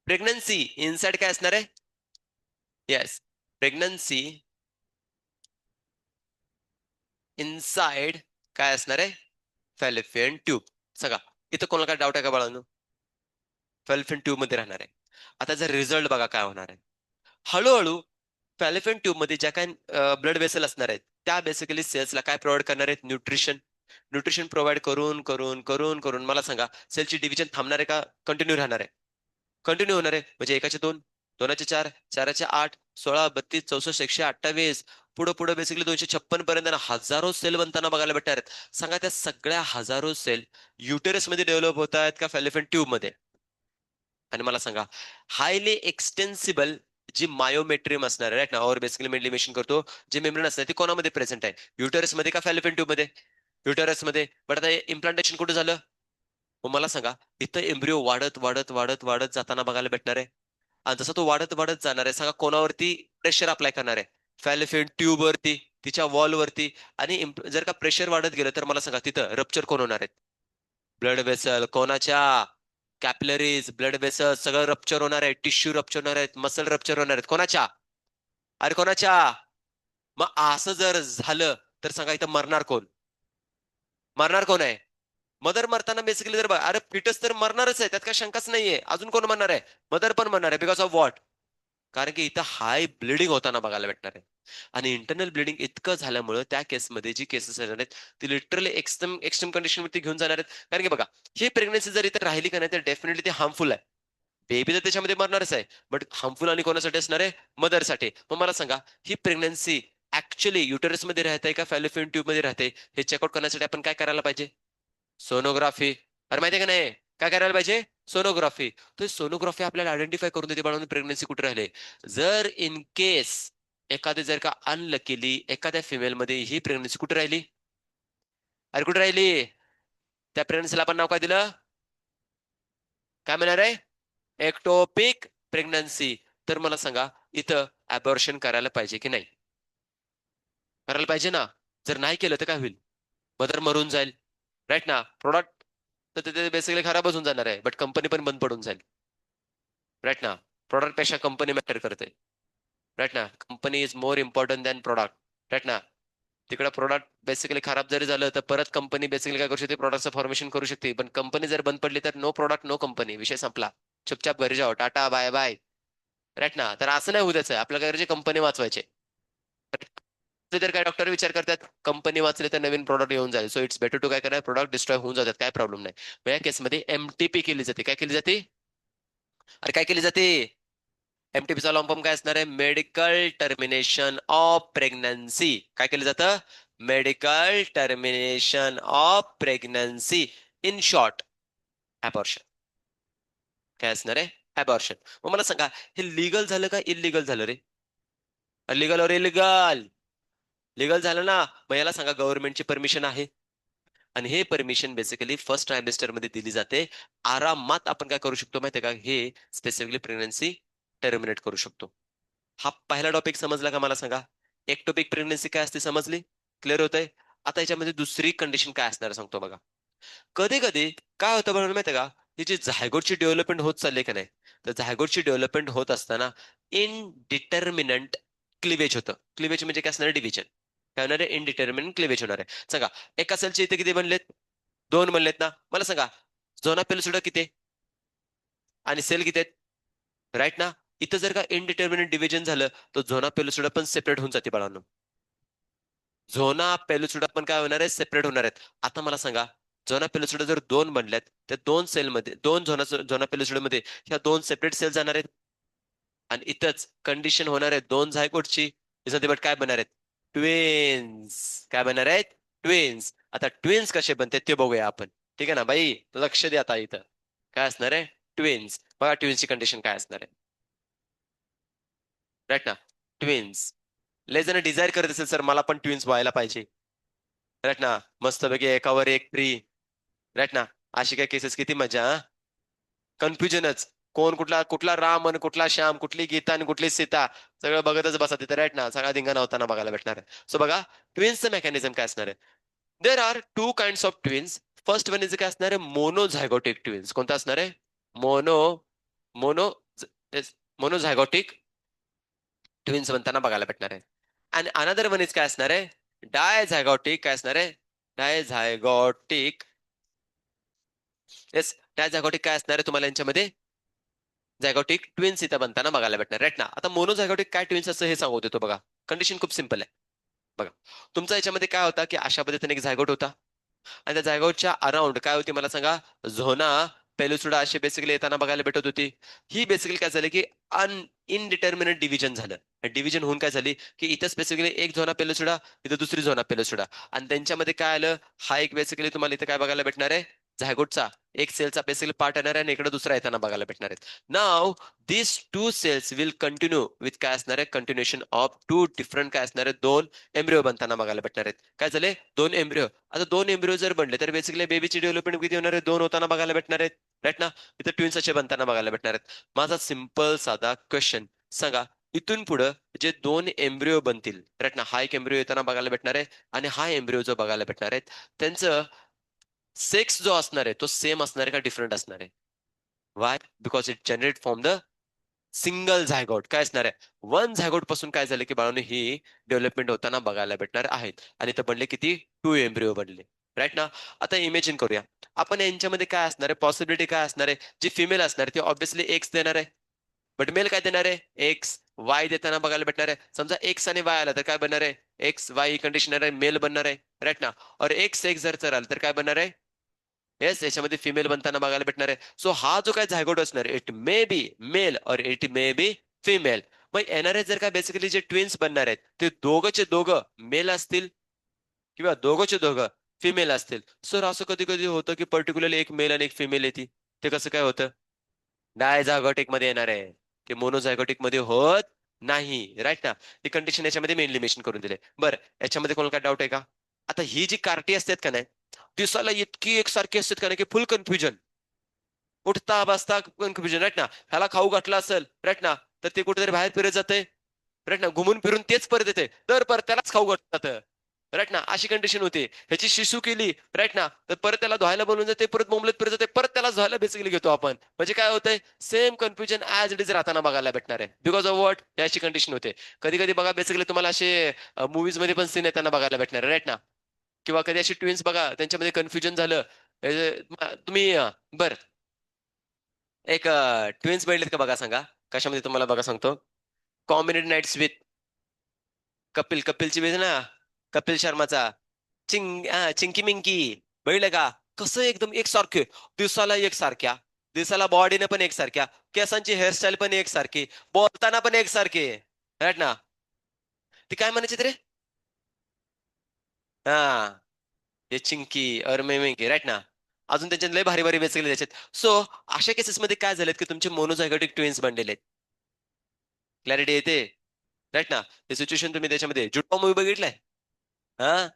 Speaker 1: प्रेग्नन्सी इनसाइड काय असणार आहे, येस, प्रेग्नन्सी इनसाइड काय असणार आहे, फॅलिफियन ट्यूब. सगळा इथं कोणाला काय डाऊट आहे का बाळांनो, फॅलिफियन ट्यूब मध्ये राहणार आहे. आता जर रिझल्ट बघा काय होणार आहे, हळूहळू फॅलिफियन ट्यूब मध्ये ज्या काय ब्लड वेसल असणार आहेत, त्या बेसिकली सेल्सला काय प्रोव्हाइड करणार आहेत, न्यूट्रिशन. न्यूट्रिशन प्रोव्हाइड करून करून करून करून मला सांगा, सेलची डिव्हिजन थांबणार आहे का कंटिन्यू राहणार आहे, कंटिन्यू होणार आहे. म्हणजे एकाचे दोन, दोनाचे चार, चाराचे आठ, 16, 32, 64, 128, पुढे पुढे बेसिकली 256 पर्यंत हजारो सेल बनताना बघायला भेटणार आहेत. सांगा त्या सगळ्या हजारो सेल युटेरस मध्ये डेव्हलप होत आहेत का फॅलिफियन ट्यूब मध्ये. आणि मला सांगा, हायली एक्सटेन्सिबल जी मायोमेट्रियम असणार आहे ना, और बेसिकली मेनली मेन्शन करतो, जे मेम्ब्रेन असणार ते कोणामध्ये प्रेझेंट आहे, युटेरस मध्ये का फॅलिफियन ट्यूब मध्ये, युटेरस मध्ये. बट आता इम्प्लांटेशन कुठे झालं, मग मला सांगा, इथं एम्ब्रिओ वाढत वाढत वाढत वाढत जाताना बघायला भेटणार आहे. आणि जसं तो वाढत वाढत जाणार आहे, सांगा कोणावरती प्रेशर अप्लाय करणार आहे, फॅलिफियन ट्यूब वरती, तिच्या वॉल वरती. आणि जर का प्रेशर वाढत गेलं तर मला सांगा तिथं रप्चर कोण होणार आहेत, ब्लड वेसल कोणाच्या, कॅपिलरीज, ब्लड वेसल सगळं रप्चर होणार आहे, टिश्यू रप्चर होणार आहेत, मसल रप्चर होणार आहेत, कोणाच्या, अरे कोणाच्या. मग असं जर झालं तर सांगा इथं मरणार कोण, मरणार कोण आहे, मदर मरताना बेसिकली जर अरे फिटस तर मरणारच आहे, त्यात काय शंकाच नाहीये. अजून कोण मरणार आहे, मदर पण मरणार आहे. बिकॉज ऑफ व्हॉट, कारण की इथं हाय ब्लिडिंग होताना बघायला भेटणार आहे. आणि इंटरनल ब्लिडिंग इतकं झाल्यामुळे त्या केसमध्ये जी केसेस येणार आहेत ती लिटरली एक्स्ट्रीम एक्स्ट्रीम कंडिशनवरती घेऊन जाणार आहेत. कारण की बघा, ही प्रेग्नन्सी जर इथे राहिली का नाही तर डेफिनेटली ती हार्मफुल आहे. बेबी तर त्याच्यामध्ये मरणारच आहे, बट हार्मफुल आणि कोणासाठी असणार आहे, मदरसाठी. मग मला सांगा, ही प्रेग्नन्सी ऍक्च्युअली युटरस मध्ये राहते का फॅलोपियन ट्यूब मध्ये राहते, हे चेकआउट करण्यासाठी आपण काय करायला पाहिजे, सोनोग्राफी. अरे माहितीये का नाही, काय करायला पाहिजे, सोनोग्राफी. तर सोनोग्राफी आपल्याला आयडेंटिफाय करून देते बाळांनो प्रेग्नन्सी कुठे राहिले. जर इन केस एखादे जर का अनलकीली एखाद्या फिमेल मध्ये ही प्रेग्नन्सी कुठे राहिली, अरे कुठे राहिली, त्या प्रेग्नन्सीला आपण नाव काय दिलं, काय म्हणणार आहे, एक्टोपिक प्रेग्नन्सी. तर मला सांगा, इथं अबॉर्शन करायला पाहिजे की नाही, करायला पाहिजे ना. जर नाही केलं तर काय होईल, मदर मरून जाईल, राईट ना. प्रोडक्ट तर ते बेसिकली खराबच होऊन जाणार आहे, बट कंपनी पण बंद पडून जाईल, राईट ना. प्रोडक्ट पेक्षा कंपनी मॅटर करते, राईट ना. Company is more important than product, right ना. तिकडे प्रोडक्ट बेसिकली खराब जरी झालं तर परत कंपनी बेसिकली काय करू शकते, प्रोडक्टचं फॉर्मेशन करू शकते. पण कंपनी जर बंद पडली तर नो प्रोडक्ट नो कंपनी, विषय संपला. चुपचाप घरी जाओ, टाटा बाय बाय, राईट ना. तर असं नाही होऊ द्यायचं, आपल्या घरचे कंपनी वाचवायचे. जर काय डॉक्टर विचार करतात कंपनी वाचले तर नवीन प्रोडक्ट येऊन जाईल, सो इट्स बेटर टू काय करा, प्रोडक्ट डिस्ट्रॉय होऊन जातात, काय प्रॉब्लेम नाही. मग या केसमध्ये एमटीपी केली जाते, काय केली जाते, अरे काय केली जाते, एमटीपीचा लॉंग फॉर्म काय असणार आहे, मेडिकल टर्मिनेशन ऑफ प्रेग्नन्सी. काय केलं जातं, medical termination of pregnancy, in short abortion. काय असणार आहे, अबॉर्शन. मग मला सांगा, हे लिगल झालं का इलिगल झालं रे, लिगल और इलिगल, लिगल झालं ना. मग याला सांगा गव्हर्नमेंटची परमिशन आहे, आणि हे परमिशन बेसिकली फर्स्ट ट्रायमेस्टर मध्ये दिली जाते. आरामात आपण काय करू शकतो माहितीये का, हे स्पेसिफिकली प्रेग्नन्सी टर्मिनेट करू शकतो. हा पहिला टॉपिक समजला का मला सांगा, एक्टोपिक प्रेग्नन्सी काय असते समजली. क्लिअर होतंय? आता याच्यामध्ये दुसरी कंडिशन काय असणार आहे सांगतो बघा. कधी कधी काय होतं बघा माहितीये का, ही जी झायगोटची डेव्हलपमेंट होत चालली का नाही, तर झायगोटची डेव्हलपमेंट होत असताना इनडिटर्मिनंट क्लिवेज होतं. क्लिवेज म्हणजे काय असणार, डिव्हिजन. काय होणार आहे, इनडिटर्मिनंट क्लिवेज होणार आहे. सांगा, एका सेलचे इथे किती बनलेत? 2 बनलेत ना. मला सांगा, झोना पेलसुडा किती आहे? आणि सेल किती आहेत? राईट ना. इथं जर का इनडिटर्मिनेट डिव्हिजन झालं, तर झोना पेलसुडा पण सेपरेट होऊन जाते बाळांनो. झोना पेलुसिडा पण काय होणार आहे, सेपरेट होणार आहेत. आता मला सांगा, झोना पेलुसिडा जर 2 बनल्यात, त्या 2 सेलमध्ये, 2 झोना पेलुसिडामध्ये ह्या 2 सेपरेट सेल जाणार आहेत. आणि इथंच कंडिशन होणार आहे 2 झायगोटची. बट काय बनणार आहेत? ट्विन्स. काय बनणार आहेत? ट्विन्स. आता ट्विन्स कसे बनते ते बघूया आपण. ठीक आहे ना बाई, लक्ष द्या आता इथं. काय असणार आहे? ट्विन्स. बघा ट्विन्सची कंडिशन काय असणार आहे. राईट ना. ट्विन्स. लय जण डिझायर करत असेल, सर मला पण ट्विन्स व्हायला पाहिजे. राईट ना. मस्तपैकी एकावर एक फ्री. राईट ना. अशी काय केसेस, किती मजा. कन्फ्युजनच. कोण कुठला कुठला राम आणि कुठला श्याम, कुठली गीता आणि कुठली सीता, सगळं बघतच बसा तिथे. राईट ना. सगळा धिंगाणा होताना बघायला भेटणार आहे. सो बघा, ट्विन्सचं मेकॅनिझम काय असणार आहे. There are two kind of twins. First one is काय असणार आहे, मोनोझायगोटिक ट्विन्स. कोणता असणार आहे? मोनो मोनो मोनोझायगोटिक ट्विन्स बनताना बघायला भेटणार आहे. आणि अनदर वन इज काय असणार आहे, डायझायगॉटिक. काय असणार आहे? डायझायगॉटिक. येस, डायझायगॉटिक काय असणार आहे तुम्हाला यांच्यामध्ये, झायगॉटिक ट्विन्स इथं बनताना बघायला भेटणार. राईट ना. आता मोनोझायगॉटिक काय ट्विन्स असं हे सांगू देतो बघा. कंडिशन खूप सिंपल आहे. बघा, तुमचा याच्यामध्ये काय होता की अशा पद्धतीने एक झायगोट होता, आणि त्या जागेवरच्या अराउंड काय होती मला सांगा, झोना पेलुसुडा अशी बेसिकली येताना बघायला भेटत होती. ही बेसिकली काय झालं की इनडिटर्मिनेट डिव्हिजन झालं. डिव्हिजन होऊन काय झाली की इथं स्पेसिफिकली एक झोना पेलुसुडा, इथं दुसरी झोना पेलुसुडा, आणि त्यांच्यामध्ये काय आलं, हा एक बेसिकली तुम्हाला इथं काय बघायला भेटणार आहे, झायगोटचा एक सेलचा बेसिकली पार्ट येणार आहे, आणि इकडे दुसरा येताना बघायला भेटणार आहे. Now this two cells will continue with काय असणार आहे, कंटिन्युएशन ऑफ टू डिफरंट काय असणार आहे, 2 एम्ब्रिओ बनताना बघायला भेटणार आहेत. काय झाले, 2 एम्ब्रिओ. आता 2 एम्ब्रिओ जर बनले तर बेसिकली बेबीची डेव्हलपमेंट किती होणार आहे, 2 होताना बघायला भेटणार आहेत. राईट ना. इथं ट्विन्स असे बनताना बघायला भेटणार आहेत. माझा सिंपल साधा क्वेश्चन सांगा, इथून पुढे जे 2 एम्ब्रिओ बनतील, राईट ना, हा एक एम्ब्रिओ येताना बघायला भेटणार आहे, आणि हा एम्ब्रिओ जो बघायला भेटणार आहे, त्यांचं सेक्स जो असणार आहे तो सेम असणार आहे का डिफरंट असणार आहे? Why? Because it generate from the single zygote. काय असणार आहे, वन झायगॉट पासून काय झालं की बाळांनो ही डेव्हलपमेंट होताना बघायला भेटणार आहेत. आणि इथं बनले किती, 2 एम्ब्रिओ बनले. राईट ना. आता इमेजिन करूया आपण, यांच्यामध्ये काय असणार आहे, पॉसिबिलिटी काय असणार आहे, जी फिमेल असणार आहे ती ऑब्विसली एक्स देणार आहे, बट मेल काय देणार आहे, एक्स वाय देताना बघायला भेटणार आहे. समजा एक्स आणि वाय आला तर काय बनणार आहे, एक्स वाय कंडिशनर आहे, मेल बनणार आहे. राईट ना. और एक्स एक्स जर आला तर काय बनणार आहे, येस, याच्यामध्ये फिमेल बनताना बघायला भेटणार आहे. सो हा जो काय झायगोट असणार, इट मे बी मेल और इट मे बी फिमेल. मग येणारे जर का बेसिकली जे ट्विन्स बनणार आहेत ते दोघंचे दोघं मेल असतील, किंवा दोघंचे दोघं फिमेल असतील. सर असं कधी कधी होतं की पर्टिक्युलरली एक मेल आणि एक फिमेल येते, ते कसं काय होतं? डायझायगोटिक मध्ये येणार आहे, ते मोनोझायगोटिक मध्ये होत नाही. राईट ना. ही कंडिशन याच्यामध्ये मेनली मेन्शन करून दिले. बरं, याच्यामध्ये कोणाला काय डाऊट आहे का? आता ही जी कार्टी असतात का नाही, दिसायला इतकी एकसारखी असतात का नाही की फुल कन्फ्युजन. उठता बसता कन्फ्युजन. राईट ना. ह्याला खाऊ घातला असेल, राईट ना, तर ते कुठेतरी बाहेर फिरत जाते. राईट ना. घुमून फिरून तेच परत येते, तर परत त्यालाच खाऊ घालतात. राईट ना. अशी कंडिशन होती. ह्याची शिशू केली, राईट ना, तर परत त्याला धुवायला बोलून जाते, परत बोंबलत फिरत जाते, परत त्याला धुवायला बेसिकली घेतो आपण. म्हणजे काय होतंय, same confusion as it is राहताना बघायला भेटणार आहे. बिकॉज ऑफ वॉट, अशी कंडिशन होते. कधी कधी बघा बेसिकली तुम्हाला असे मूवीज मध्ये पण सीन येताना बघायला भेटणार आहे. राईट ना. किंवा कधी अशी ट्विन्स बघा त्यांच्यामध्ये कन्फ्युजन झालं. तुम्ही बर, एक ट्विन्स बघितलेत का बघा, सांगा कशामध्ये तुम्हाला, बघा सांगतो. कॉम्बिनेड नाईट्स विथ कपिलची वेळ ना, कपिल शर्माचा चिंकी मिंकी. बघितलं का, कसं एकदम एकसारखे, दिसाला एकसारख्या, दिसाला बॉडीने पण एकसारख्या, केसांची हेअरस्टाईल पण एकसारखी, बोलताना पण एकसारखे. राईट ना. ती काय म्हणायची रे, हा, हे चिंकी और मिंकी. राईट ना. अजून त्यांच्यात लय भारी भारी बेसिकली त्याच्यात. सो अशा केसेसमध्ये काय झालेत की तुमचे मोनोझायगोटिक ट्विन्स बनलेले. क्लॅरिटी येते. राईट ना. हे सिच्युएशन तुम्ही त्याच्यामध्ये जुडवा मूवी बघितलाय? हा,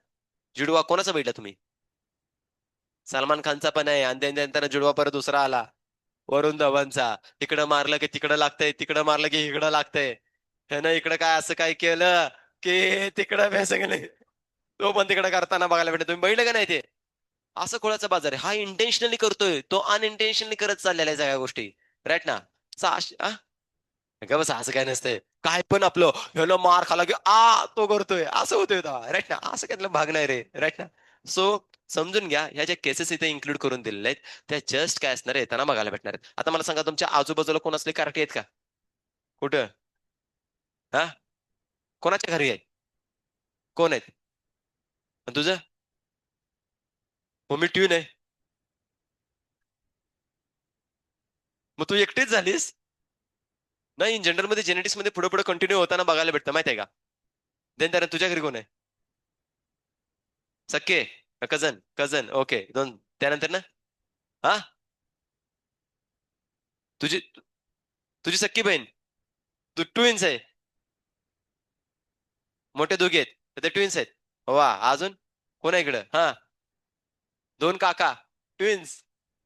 Speaker 1: जुडवा कोणाचा बघितला तुम्ही? सलमान खानचा पण आहे, आणि त्यानंतर जुडवा परत दुसरा आला, वरुण धवनचा. इकडं मारलं की तिकडं लागतंय, तिकडं मारलं की इकडं लागतंय. ह्यानं इकडं काय असं काय केलं की तिकडं बेसिकली तो पण तिकडे करताना बघायला भेटतो. तुम्ही बघितलं का नाही ते? असं खोळाचा बाजार आहे. हा इंटेन्शनली करतोय, तो अनइंटेन्शनली करत चाललेला आहे सगळ्या गोष्टी. राईट ना? का बस असं काय नसतंय. काय पण आपलं ह्याला मार खाला की तो करतोय असं होतोय राईट ना? असं काय भाग नाही रे. राईट ना? सो समजून घ्या, ह्या ज्या केसेस इथे इन्क्लूड करून दिलेल्या आहेत त्या जस्ट काय असणार आहे, येताना बघायला भेटणार आहेत. आता मला सांगा, तुमच्या आजूबाजूला कोण असले कार्टी आहेत का? कुठं? हा? कोणाच्या घरी आहे? कोण आहेत? आणि तुझं? मम्मी ट्यून आहे. मग तू एकटीच झालीस? नाही, इन जनरल मध्ये जेनेटिक्स मध्ये पुढे पुढे कंटिन्यू होताना बघायला भेटतं, माहिती आहे का? देन त्यानंतर तुझ्या घरी कोण आहे? सक्के? कझन? कझन, ओके, दोन. त्यानंतर ना? हा? तुझी तुझी सक्की बहीण? तू ट्विन्स आहे? मोठे दोघे आहेत तर ते ट्विन्स आहेत? वा, अजून कोण आहे इकडं? हा? दोन काका? ट्विन्स?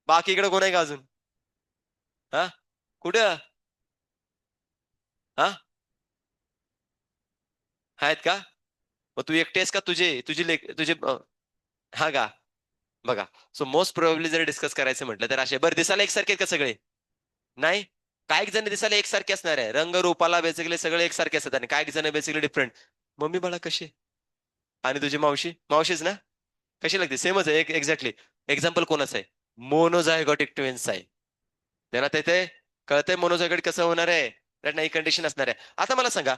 Speaker 1: बाकी इकडे कोण आहे का अजून? हा? कुठं? हा? आहेत का? मग तू एकटी आहेस का? तुझी लेक तुझे हा का? बघा, सो मोस्ट प्रोबेबली जर डिस्कस करायचं म्हटलं तर असे बरं दिसायला एकसारखे आहेत का सगळे? नाही. काही जण दिसायला एकसारखे असणार आहे, रंग रूपाला बेसिकली सगळे एकसारखे असतात आणि काही जण बेसिकली डिफरंट. मम्मी बाळा कशी? आणि तुझी मावशी मावशीच ना? कशी लागते? सेमच आहे एक एक्झॅक्टली. एक्झाम्पल कोणाचं आहे? मोनोझायगोटिक ट्विन्स आहे. त्यांना तिथे कळतंय मोनोझायगोटिक कसं होणार आहे. त्यात नाही कंडिशन असणार आहे. आता मला सांगा,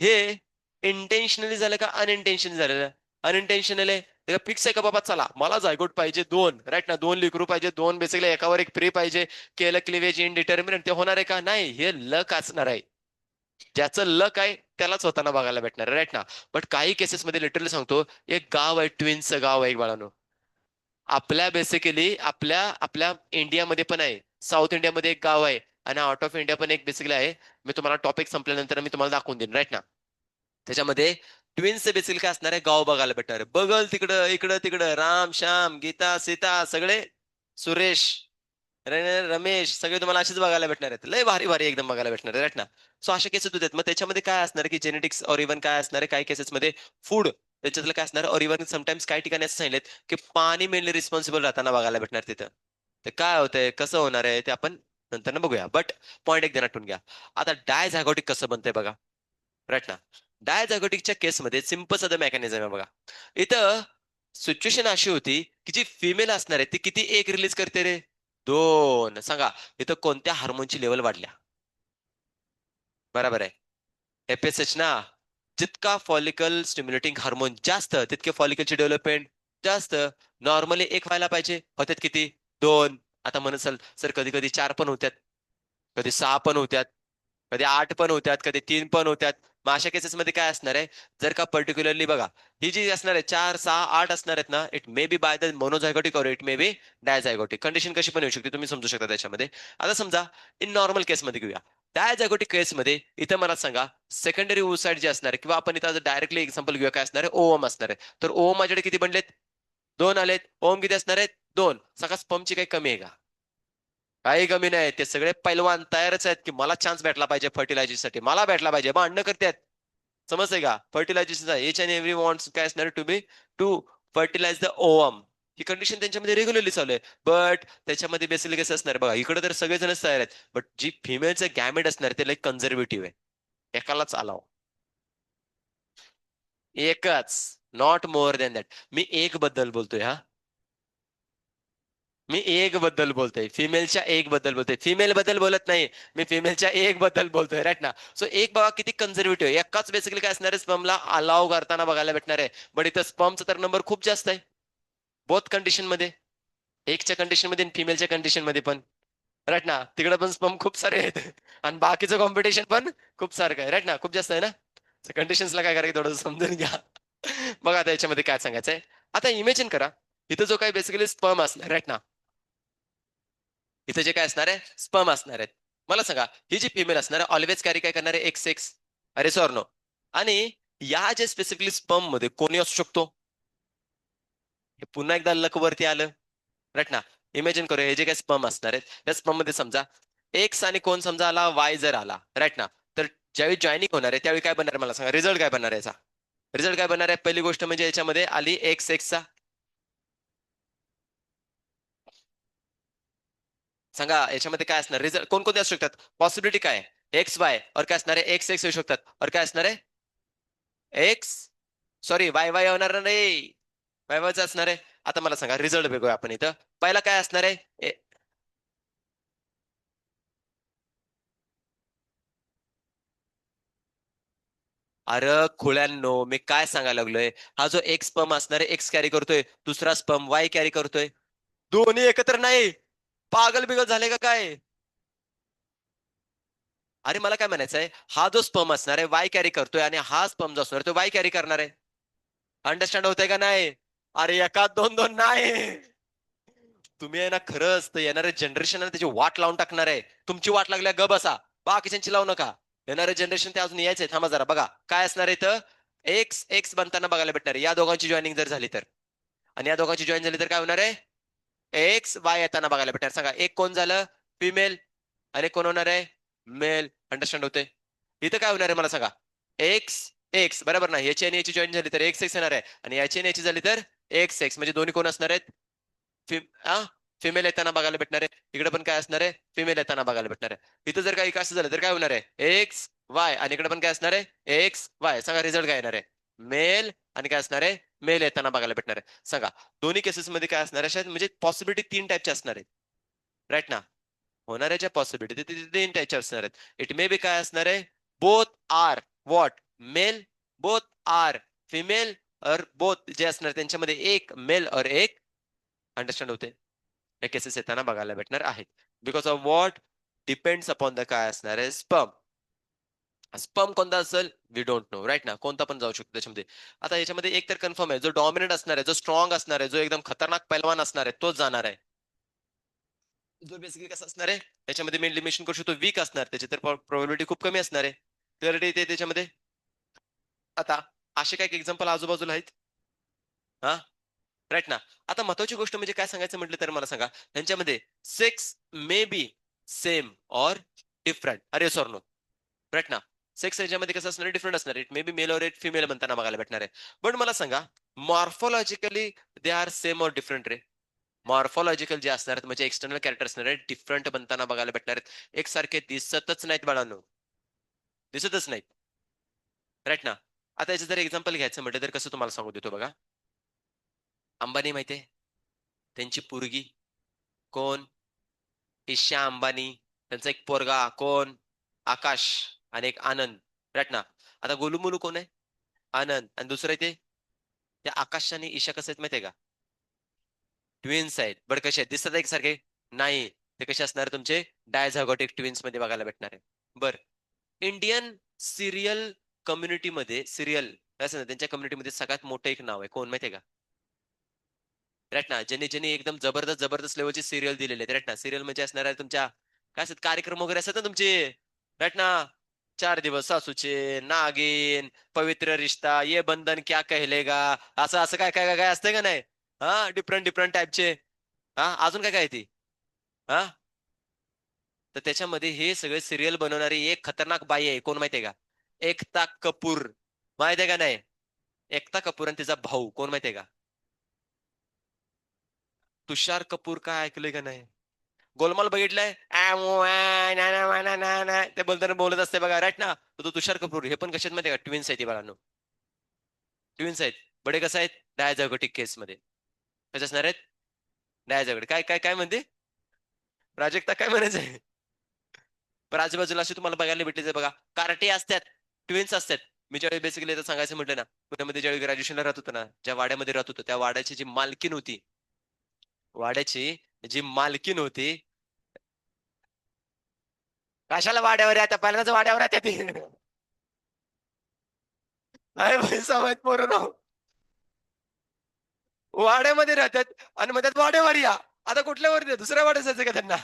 Speaker 1: हे इंटेन्शनली झालं का अनइंटेन्शनली झालेलं? अनइंटेन्शनल आहे. त्याला फिक्स आहे का बाबा, चला मला जायगोट पाहिजे दोन, राईट ना? दोन लिकरू पाहिजे, दोन बेसिकली एकावर एक फ्री पाहिजे. केलं क्लिवेज इनडिटर्मिनेट, ते होणार आहे का? नाही, हे लक असणार आहे. ज्याचं लक आहे त्यालाच होताना बघायला भेटणार, राईट ना? बट काही केसेसमध्ये लिटरली सांगतो, एक गाव आहे, ट्विन्सचं गाव आहे एक बाळानो. आपल्या बेसिकली आपल्या आपल्या इंडियामध्ये पण आहे, साऊथ इंडियामध्ये एक गाव आहे, आणि आउट ऑफ इंडिया पण एक बेसिकली आहे. मी तुम्हाला टॉपिक संपल्यानंतर मी तुम्हाला दाखवून देईन, राईट ना? त्याच्यामध्ये ट्विन्स बेसिकली काय असणार आहे, गाव बघायला भेटणार आहे. बगल तिकडं इकडं तिकडं राम श्याम गीता सीता सगळे, सुरेश रमेश सगळे तुम्हाला असेच बघायला भेटणार आहेत. लय भारी भारी एकदम बघायला भेटणार आहे, राईट ना? सो अशा केसेस होतात. मग त्याच्यामध्ये काय असणार की जेनेटिक्स और इव्हन काय असणार आहे काही केसेसमध्ये फूड त्याच्यातलं काय असणार, और इव्हन समटाइम्स काही ठिकाणी असं सांगितलं की पाणी मेनली रिस्पॉन्सिबल राहताना बघायला भेटणार तिथं. ते काय होतंय कसं होणार आहे ते आपण नंतर बघूया. बट पॉईंट एक ध्यानात ठेवून घ्या. आता डायझायगोटिक कसं बनतंय बघा, राईट ना? डायझायगोटिकच्या केसमध्ये सिंपल साधं मेकॅनिझम आहे बघा. इथं सिच्युएशन अशी होती की जी फिमेल असणार आहे ती किती एक रिलीज करते रे? दोन. सांगा, इथं कोणत्या हार्मोनची लेवल वाढल्या? बरोबर आहे, एफएसएच ना? जितका फॉलिकल स्टिम्युलेटिंग हार्मोन जास्त तितके फॉलिकलची डेव्हलपमेंट जास्त. नॉर्मली एक व्हायला पाहिजे, होत्यात किती? दोन. आता म्हणसाल सर कधी कधी चार पण होत्यात, कधी सहा पण होत्यात, कधी आठ पण होत्यात, कधी तीन पण होत्यात. मग अशा केसेसमध्ये काय असणार आहे, जर का पर्टिक्युलरली बघा, ही जी असणार आहे चार सहा आठ असणार आहेत ना, it may be by the monozygotic or it may B डायझायगोटिक. Condition कशी पण येऊ शकते, तुम्ही समजू शकता त्याच्यामध्ये. आता समजा इन नॉर्मल केसमध्ये घेऊया. डायझायगोटिक केसमध्ये इथं मला सांगा, सेकंडरी ओसाइड जे असणार आहे, किंवा आपण इथं डायरेक्टली एक्झाम्पल घेऊया, काय असणार आहे, ओम असणार आहे. तर ओम माझ्याकडे किती बनलेत? दोन आलेत. ओम किती असणार आहेत? दोन. सगळा स्पर्मची काही कमी आहे का? काही कमी नाही. ते सगळे पैलवान तयारच आहेत की मला चान्स भेटला पाहिजे फर्टिलायझेशनसाठी, मला भेटला पाहिजे, मग अन्न करतात. समजतंय का? Fertilization each and every wants काय असणार to be to fertilize the ovum. ही कंडिशन त्यांच्यामध्ये रेग्युलरली चालू आहे. बट त्याच्यामध्ये बेसिकली कसं असणार बघा, इकडे तर सगळेजणच तयार आहेत, बट जी फिमेलचं गॅमेट असणार ते लाईक कन्झर्वेटिव्ह आहे. एकालाच अलाव. एकच. Not more than that. मी एक बद्दल बोलतोय हा. मी एक बद्दल बोलतोय, फिमेलच्या एक बद्दल बोलतोय, फिमेल बद्दल बोलत नाही. मी फिमेलच्या एक बद्दल बोलतोय, राईट ना? सो एक बघा किती कन्झर्वेटिव्ह आहे. एकाच बेसिकली काय असणार आहे, स्पर्मला अलाव करताना बघायला भेटणार आहे. बट इथं स्पर्मचा तर नंबर खूप जास्त आहे, बोथ कंडिशन मध्ये. एकच्या कंडिशन मध्ये आणि फिमेलच्या कंडिशन मध्ये पण, राईट ना? तिकडे पण स्पर्म खूप सारे आहेत आणि बाकीचं कॉम्पिटिशन पण खूप सारखं आहे, राईट ना? खूप जास्त आहे ना? कंडिशन्सला काय करायचं थोडं समजून घ्या. बघा आता याच्यामध्ये काय सांगायचंय. आता इमेजिन करा, इथं जो काही बेसिकली स्पर्म असणार, राईट ना? इथं जे काय असणार आहे, स्पर्म असणार आहेत. मला सांगा, ही जी फिमेल असणार आहे ऑलवेज कॅरी काय करणार आहे, एक्स एक्स. अरे सॉर नो. आणि या जे स्पेसिफिकली स्पर्म मध्ये कोणी असू शकतो? हे पुन्हा एकदा लक वरती आलं, राईट ना? इमॅजिन करूया, हे जे काही स्पर्म असणार आहेत त्या स्पर्म मध्ये समजा एक्स आणि कोण समजा आला, वाय जर आला, राईट ना? तर ज्यावेळी जॉईनिंग होणार आहे त्यावेळी काय बनणार आहे मला सांगा, रिझल्ट काय बनणार आहे याचा? रिझल्ट काय बनणार आहे? पहिली गोष्ट म्हणजे याच्यामध्ये आली एक्स एक्सचा. सांगा याच्यामध्ये काय असणार? रिझल्ट कोणकोणते असू शकतात? पॉसिबिलिटी काय आहे? एक्स वाय और काय असणार आहे? एक्स एक्स येऊ शकतात और काय असणार आहे? एक्स, सॉरी वाय वाय होणार नाही, वाय वायच असणार आहे. आता मला सांगा रिझल्ट बघूया आपण इथं. पहिला काय असणार आहे? अरे खुळ्यांनो, मी काय सांगायला लागलोय? हा जो एक स्पर्म असणार आहे एक्स कॅरी करतोय, दुसरा स्पर्म वाय कॅरी करतोय, दोन्ही एकत्र नाही. पागल बिगल झाले का काय? अरे मला काय म्हणायचंय, हा जो स्पर्म असणार आहे वाय कॅरी करतोय आणि हा स्पर्म जो असणार आहे तो वाय कॅरी करणार आहे. अंडरस्टँड होतंय का नाही? अरे एका दोन दोन नाही. तुम्ही आहे ना खरंच तर येणारे जनरेशन आहे ना त्याची वाट लावून टाकणार आहे. तुमची वाट लागल्या ग बसा, बाकीच्यांची लावू नका. येणारे जनरेशन ते अजून यायचंय, थांबा जरा बघा काय असणार आहे इथं. एक्स एक्स बनताना बघायला भेटणार आहे. या दोघांची जॉईनिंग जर झाली तर, आणि या दोघांची जॉईन झाली तर काय होणार आहे? एक्स वाय येताना बघायला भेटणार. सांगा एक कोण झालं? फिमेल. आणि कोण होणार आहे? मेल. अंडरस्टँड होते? इथं काय होणार आहे मला सांगा? एक्स एक्स बरोबर ना, याची आणि याची जॉईन झाली तर एक्स एक्स येणार आहे, आणि याची आणि याची झाली तर एक्स एक्स, म्हणजे दोन्ही कोण असणार आहेत? फिमेल येताना बघायला भेटणार आहे. इकडे पण काय असणार आहे? फिमेल येताना बघायला भेटणार आहे. इथं जर काही असं झालं तर काय होणार आहे? एक्स वाय, आणि इकडे पण काय असणार आहे? X Y. सांगा रिझल्ट काय येणार आहे? मेल. आणि काय असणार आहे? मेल येताना बघायला भेटणार आहे. सांगा दोन्ही केसेसमध्ये काय असणार आहे? म्हणजे पॉसिबिलिटी तीन टाईपच्या असणार आहेत, राईट ना? होणाऱ्याच्या पॉसिबिलिटी तीन टाईपच्या असणार आहेत. इट मे बी काय असणार आहे? Both are what? Male. Both are female. और बोथ जे असणार त्यांच्यामध्ये एक मेल और एक, अंडरस्टँड होते? या केसेस येताना बघायला भेटणार आहेत. Because of what? Depends upon the काय असणार आहे? स्पर्म. स्पर्म कोणता असेल? वी डोंट नो, राईट ना? कोणता पण जाऊ शकतो त्याच्यामध्ये. आता याच्यामध्ये एक तर कन्फर्म आहे, जो डॉमिनंट असणार आहे, जो स्ट्रॉंग असणार आहे, जो एकदम खतरनाक पैलवान असणार आहे तोच जाणार आहे. जो बेसिकली कसं असणार आहे त्याच्यामध्ये मेन लिमिटेशन करू शकतो, वीक असणार त्याची तर प्रोबॅबिलिटी खूप कमी असणार आहे. क्लिअरिटी येते त्याच्यामध्ये? आता असे काही एक्झाम्पल आजूबाजूला आहेत, हा, राईट ना? आता महत्वाची गोष्ट म्हणजे काय सांगायचं म्हटलं तर मला सांगा, त्यांच्यामध्ये सेक्स मे बी सेम और डिफरंट, अरे सॉर नो, राईट ना? सेक्स याच्यामध्ये कसं असणार? डिफरंट असणार. इट मे बी मेल और इट फिमेल बनताना बघायला भेटणार आहे. पण मला सांगा मॉर्फोलॉजिकली दे आर सेम और डिफरंट रे? मॉर्फोलॉजिकल जे असणार आहेत म्हणजे एक्सटर्नल कॅरेक्टर असणार आहेत डिफरंट बनताना बघायला भेटणार आहेत. एकसारखे दिसतच नाहीत बाळांनो, दिसतच नाहीत, राईट ना? आता याचं जर एक्झाम्पल घ्यायचं म्हटलं तर कसं तुम्हाला सांगू देतो बघा. अंबानी माहितीये? त्यांची पोरगी कोण? ईशा अंबानी. त्यांचा एक पोरगा कोण? आकाश. आणि एक आनंद, राईट ना? आता गोलूमोलू कोण आहे? आनंद. आणि दुसरं ते त्या आकाश आणि ईशा कसं आहेत माहितीये का? ट्विन्स आहेत. बरं कसे आहेत? दिसतात एकसारखे? नाही. ते कसे असणार तुमचे? डायझायगोटिक ट्विन्स मध्ये बघायला भेटणार आहे. बर, इंडियन सिरियल कम्युनिटीमध्ये, सिरियल असं ना त्यांच्या कम्युनिटीमध्ये सगळ्यात मोठं एक नाव आहे, कोण माहितीये का? राईट ना? ज्यांनी ज्यांनी एकदम जबरदस्त जबरदस्त लेवलची सिरियल दिलेले आहेत, राईट ना? सिरियल म्हणजे असणार आहे तुमच्या काय असतात कार्यक्रम वगैरे असतात ना तुमचे, राईट ना? 4 दिवस सासूचे, नागिन, पवित्र रिश्ता, ये बंधन क्या कहलेगा, असं असं काय काय काय काय असतंय का नाही? हा, डिफरंट डिफरंट टाईपचे. हा, अजून काय काय ती? हा, तर त्याच्यामध्ये हे सगळे सिरियल बनवणारी एक खतरनाक बाई आहे, कोण माहितीये का? एकता कपूर. माहितीये का नाही? एकता कपूर आणि तिचा भाऊ कोण माहितीये का? तुषार कपूर. काय ऐकलंय का नाही? गोलमाल बघितलंय? आ, मो, आ, ना, ना, ना, ना, ना, ते बोलताना बोलत असते बघा, राईट ना? तर तो तुषार कपूर हे पण कशात माहितीये का? ट्विन्स आहे ती बाळांनो, ट्विन्स आहेत. बडे कसं आहेत? डायझॅगोटिक केस मध्ये. कसे असणार आहेत? डायझॅगोटिक. काय काय काय म्हणते प्राजक्ता, काय म्हणायचंय? पण आजूबाजूला असे तुम्हाला बघायला भेटले बघा, कार्टे असतात, ट्विन्स असतात. मी ज्यावेळी बेसिकली सांगायचं म्हटलं ना, पुण्यामध्ये ज्यावेळी ग्रॅज्युएशनला राहत होतो ना, ज्या वाड्यामध्ये राहत होतो त्या वाड्याची जी मालकीन होती, वाड्याची जी मालकीन होती, कशाला वाड्यावर आहे? आता पहिल्याच वाड्यावर आहे ती. आहे पैसा माहित पोरं राव, वाड्यामध्ये राहतात आणि म्हणतात वाड्यावर या. आता कुठल्या वर? दुसऱ्या वाड्यात जायचं का त्यांना?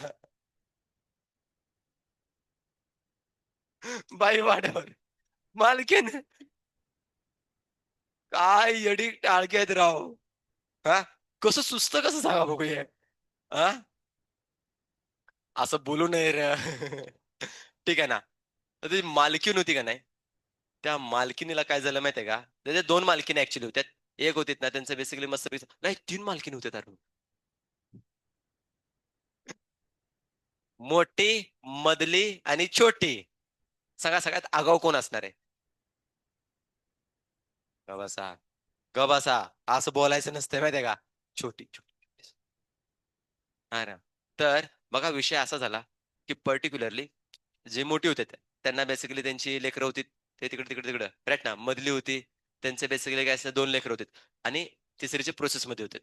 Speaker 1: बाई वाड्यावर मालकीन. काय येडी टाळकी आहेत राव. हा, कसं सुस्त कसं सांगा बघूया. हा, असं बोलू नये रे. ठीक आहे ना? तर ती मालकीन होती का नाही, त्या मालकीनीला काय झालं माहितीये का, त्याच्या दोन मालकीने ऍक्च्युली होत्या. एक होती ना त्यांचं बेसिकली मस्त नाही, तीन मालकीने होते अरुण. मोठी, मधली आणि छोटी. सगळ्यात आगाऊ कोण असणार आहे? ग बसा, ग बसा. असं बोलायचं नसतं माहितीये का. छोटी छोटी. हा ना. तर बघा विषय असा झाला की पर्टिक्युलरली जे मोठी होते त्यांना बेसिकली त्यांची लेकरं होती, ते तिकडे तिकडे तिकडे राईट ना. मधली होती, त्यांचे बेसिकली काय असं दोन लेकरं होते, आणि तिसरीचे प्रोसेसमध्ये होते,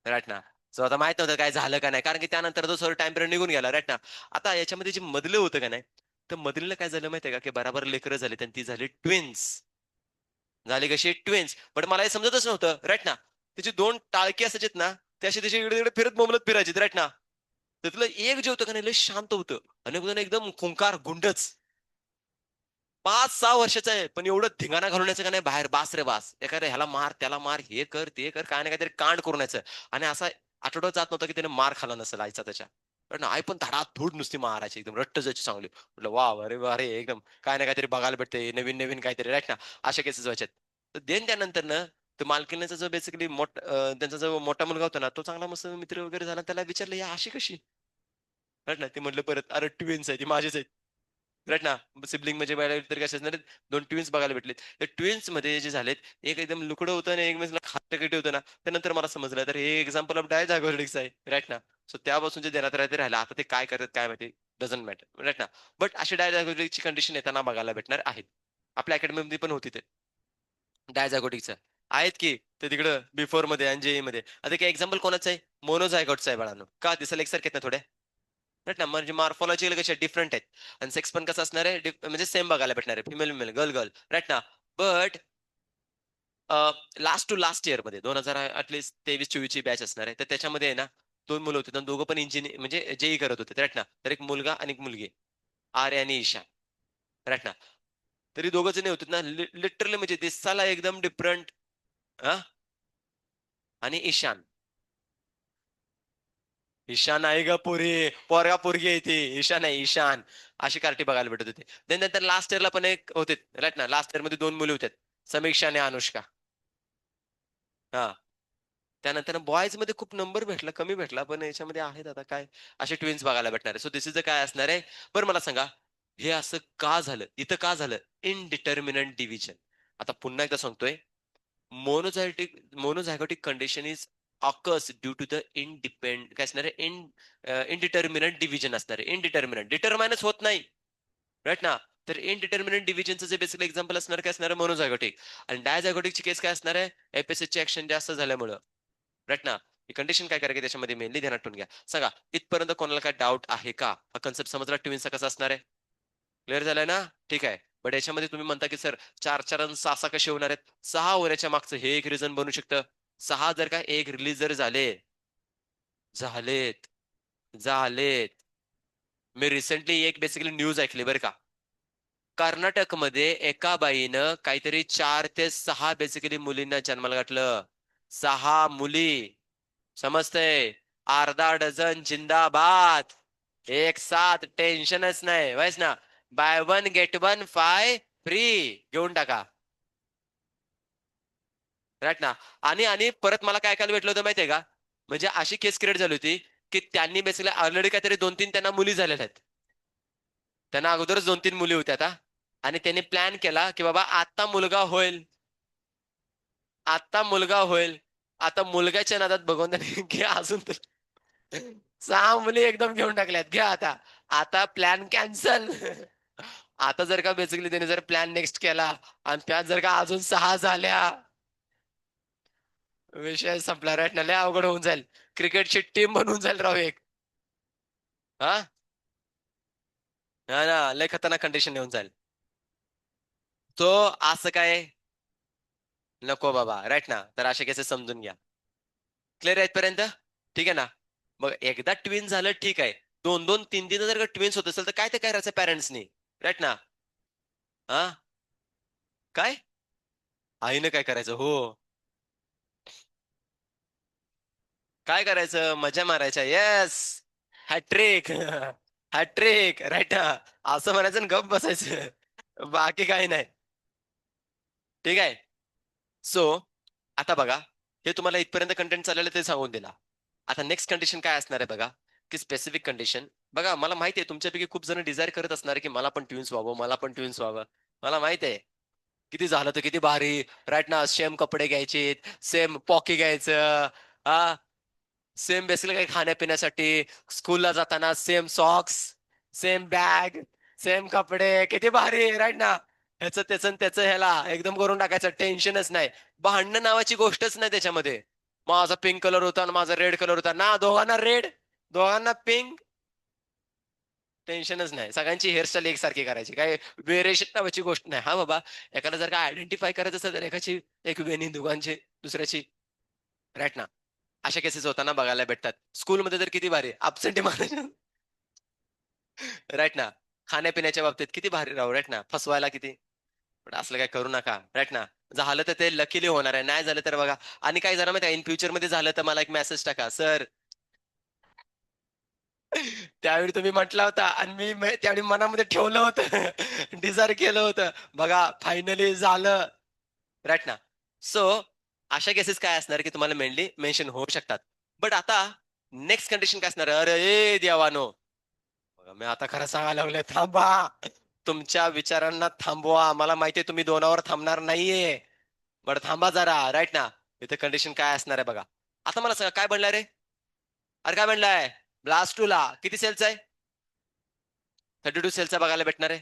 Speaker 1: राईट ना. सो आता माहित नव्हतं काय झालं का नाही, कारण की त्यानंतर तो सर्व टाइम पिरियड निघून गेला, राईट ना. आता याच्यामध्ये जे मधलं होतं का नाही, तर मधलीला काय झालं माहितीये का, की बराबर लेकरं झाली आणि ती झाली ट्विन्स. झाली कशी ट्विन्स, बट मला हे समजतच नव्हतं, राईट ना. तिची दोन टाळकी असायची ना, ते अशी तिच्या इकडे तिकडे फिरत बोंबलत फिरायची, राईट ना. त्यातलं एक जे होतं का नाही लय शांत होतं, आणि एकदम खुंकार गुंडच. 5-6 वर्षाचा आहे, पण एवढं धिंगाणा घालून यायचं का नाही बाहेर, बास रे बास, एखाद्या ह्याला मार त्याला मार, हे कर ते कर, काय ना काहीतरी कांड करून यायचं. आणि असा आठवडा जात नव्हता की त्याने मार खाला नसेल आईचा त्याच्या. पण आई पण धडाधूड नुसती मारायची, एकदम रट्ट जायची चांगली. म्हटलं वा अरे वा रे, एकदम काय ना काहीतरी बघायला भेटते, नवीन नवीन काहीतरी, राईट ना. अशा केसेस व्हायच्यात. तर देन त्यानंतर ना, तर मालकीणीचा जो बेसिकली त्यांचा जो मोठा मुलगा होता ना, तो चांगला मस्त मित्र वगैरे झाला, त्याला विचारलं या अशी कशी, राईट ना. ते म्हटलं परत, अरे ट्विन्स आहे ती माझीच आहेत, राईट ना. सिबलिंग म्हणजे बघायला गेलं तर कसे असणार आहेत, दोन ट्विन्स बघायला भेटलेत. त्या ट्विन्स मध्ये जे झालेत, एक एकदम लुकडं होतं आणि एक म्हणजे खाटं होतं ना, त्यानंतर मला समजलं तर हे एक्झाम्पल ऑफ डायझायगोनिक्स आहे, राईट ना. सो त्यापासून जे देण्यात राहते राहिलं, आता ते काय करतात काय माहिती, डझंट मॅटर, राईट ना. बट अशी डायझायगोनिकची कंडिशन येताना बघायला भेटणार आहेत. आपल्या अकॅडमीमध्ये पण होती ते डायझायगोटिकचं. आहेत की ते तिकडं बिफोर मध्ये आणि जेई मध्ये. आता काय एक्झाम्पल कोणाचं आहे, मोनोझायगोटचं आहे बाळांनो. का दिसायला एकसारखे आहेत ना थोडे, राईट ना. म्हणजे मॉर्फॉलॉजी कशा डिफरंट आहेत, आणि सेक्स पण कसं असणार आहे, म्हणजे सेम बघायला भेटणार आहे, female female girl girl, right ना. But last to last year मध्ये 2000 ऍटलीस्ट 23-24 ची बॅच असणार आहे, तर त्याच्यामध्ये आहे ना दोन मुलं होते, दोघं पण इंजिनियर म्हणजे जेई करत होते, राईट ना. तर एक मुलगा आणि एक मुलगी, आर्य आणि ईशा, राईट ना. तरी दोघं जण होते ना, लिटरली म्हणजे दिसायला एकदम डिफरंट. हा. आणि ईशान. ईशान आहे का पोरी, पोरगा पोरगी आहे ती, ईशान आहे ईशान. अशी कार्टी बघायला भेटत होते. देन नंतर लास्ट इयरला पण एक होते, राईट ना. लास्ट इयर मध्ये दोन मुली होत्या, समीक्षा आणि अनुष्का. हा. त्यानंतर बॉईज मध्ये खूप नंबर भेटला, कमी भेटला, पण याच्यामध्ये आहेत आता काय, असे ट्विन्स बघायला भेटणार आहे. सो दिस इज काय असणार आहे. बरं मला सांगा, हे असं का झालं, इथं का झालं, इनडिटर्मिनंट डिव्हिजन. आता पुन्हा एकदा सांगतोय, monozytic monozygotic condition is occurs due to the काय असणार आहे, इनडिटर्मिनंट डिव्हिजन असणार आहे. इनडिटर्मिनंट डिटर्माइनच होत नाही, राईट ना. तर इनडिटर्मिनंट डिव्हिजनचं जे बेसिक एक्झाम्पल असणार काय असणार आहे, मोनोझायगोटिक. आणि डायझायगोटिकची केस काय असणार आहे, एपीएसएच ऍक्शन जास्त झाल्यामुळं, राईट ना. ही कंडिशन काय करायची त्याच्यामध्ये मेनली ध्यानात ठेवून घ्या. सांगा इथपर्यंत कोणाला काय डाऊट आहे का, हा कन्सेप्ट समजला ट्विन्सचा कसा असणार आहे, क्लिअर झालाय ना. ठीक आहे. बट याच्यामध्ये तुम्ही म्हणता की सर चार चार आणि सहा कसे होणार आहेत, सहा होण्याच्या मागचं हे एक रिझन बनू शकतं. सहा जर का एक रिलीज जर झाले, झालेत झालेत. मी रिसेंटली एक बेसिकली न्यूज ऐकली बरं का. कर्नाटकमध्ये एका बाईनं काहीतरी 4 ते 6 बेसिकली मुलींना जन्माला घातलं. 6 मुली. समजतंय. अर्धा डझन जिंदाबाद. एक साथ टेन्शनच नाही, वयस ना. By one get one five free. घेऊन टाका, राईट ना. आणि आणि परत मला काय ऐकायला भेटलं होतं माहितीये का, म्हणजे अशी केस क्रिएट झाली होती की त्यांनी बेसिकली ऑलरेडी काहीतरी 2-3 त्यांना मुली झालेल्या आहेत. त्यांना अगोदरच 2-3 मुली होत्या आता. आणि त्यांनी प्लॅन केला की बाबा आता मुलगा होईल, आता मुलगा होईल. आता मुलगाच्या नादात बघून त्यांनी घे अजून तर 6 मुली एकदम घेऊन टाकल्यात, घ्या आता. आता प्लॅन कॅन्सल. आता जर का बेसिकली त्याने जर प्लॅन नेक्स्ट केला आणि त्यात जर का अजून 6 झाल्या, विषय संपला, राईट ना. लय अवघड होऊन जाईल, क्रिकेटची टीम बनवून जाईल राव एक. हा. हा ना, लय खतरनाक कंडिशन येऊन जाईल. तो असं काय नको बाबा, राईट ना. तर अशा केसेस समजून घ्या. क्लिअर आहे इथपर्यंत, ठीक आहे ना. मग एकदा ट्विन झालं ठीक आहे, दोन दोन तीन तीन जर का ट्विन्स होत असेल तर काय ते काय करायचं पॅरेंट्सनी, राईट ना. हा. काय, आईनं काय करायचं, हो. काय करायचं, मजा मारायच्या, येस. हॅट्रिक. हॅट्रिक, राईट ना. असं म्हणायचं आणि गप बसायचं. बाकी काही नाही. ठीक आहे. सो आता बघा, हे तुम्हाला इथपर्यंत कंटेंट चाललेलं ते सांगून दिला. आता नेक्स्ट कंडिशन काय असणार आहे बघा, की स्पेसिफिक कंडिशन. बघा मला माहिती आहे तुमच्यापैकी खूप जण डिझायर करत असणार की मला पण ट्विन्स व्हावं, मला पण ट्विन्स व्हावं. मला माहित आहे. किती झालं तर किती भारी. राईट ना, सेम कपडे घ्यायचे, सेम पॉकी घ्यायचं, हा, सेम बेसिकली काही खाण्यापिण्यासाठी, स्कूलला जाताना same socks, same bag, same कपडे, किती भारी. राईट ना, ह्याचं त्याचं आणि त्याचं ह्याला एकदम करून टाकायचं, टेन्शनच नाही. भांडणं नावाची गोष्टच नाही त्याच्यामध्ये. माझा पिंक कलर होता आणि माझा रेड कलर होता ना, दोघांना रेड, दोघांना पिंक, टेन्शनच नाही. सगळ्यांची हेअरस्टाईल एकसारखी करायची, काय व्हेरिएशन नावाची गोष्ट नाही. हा बाबा, एखादा जर का आयडेंटिफाय करायचं असेल तर एकाची एक वेणी, दोघांची दुसऱ्याची. राईट ना, अशा केसेस होताना बघायला भेटतात. स्कूलमध्ये तर किती भारी अब्सेंटी मारायचे. राईट ना, खाण्यापिण्याच्या बाबतीत किती भारी राहू. राईट ना, फसवायला किती. पण असलं काय करू नका. राईट ना, झालं तर ते लकीली होणार आहे, नाही झालं तर बघा. आणि काही जरा माहिती इन फ्युचर मध्ये झालं तर मला एक मेसेज टाका, सर त्यावेळी तुम्ही म्हटला होता आणि त्यावेळी मनामध्ये ठेवलं होतं, डिझायर केलं होतं. बघा फायनली झालं. राईट ना. सो अशा केसेस काय असणार की तुम्हाला मेनली मेन्शन होऊ शकतात. बट आता नेक्स्ट कंडिशन काय असणार, अरे ए देवानो, बघा मी आता खरं सांगायला लागलोय, थांबा. तुमच्या विचारांना थांबवा. मला माहितीये तुम्ही दोनावर थांबणार नाहीये. बरं थांबा जरा. राईट ना, इथे कंडिशन काय असणार आहे बघा. आता मला सांगा काय बनलाय रे. अरे काय बनलाय, ब्लास्ट टू ला किती सेल्स आहे. 32 सेलचा बघायला भेटणार आहे.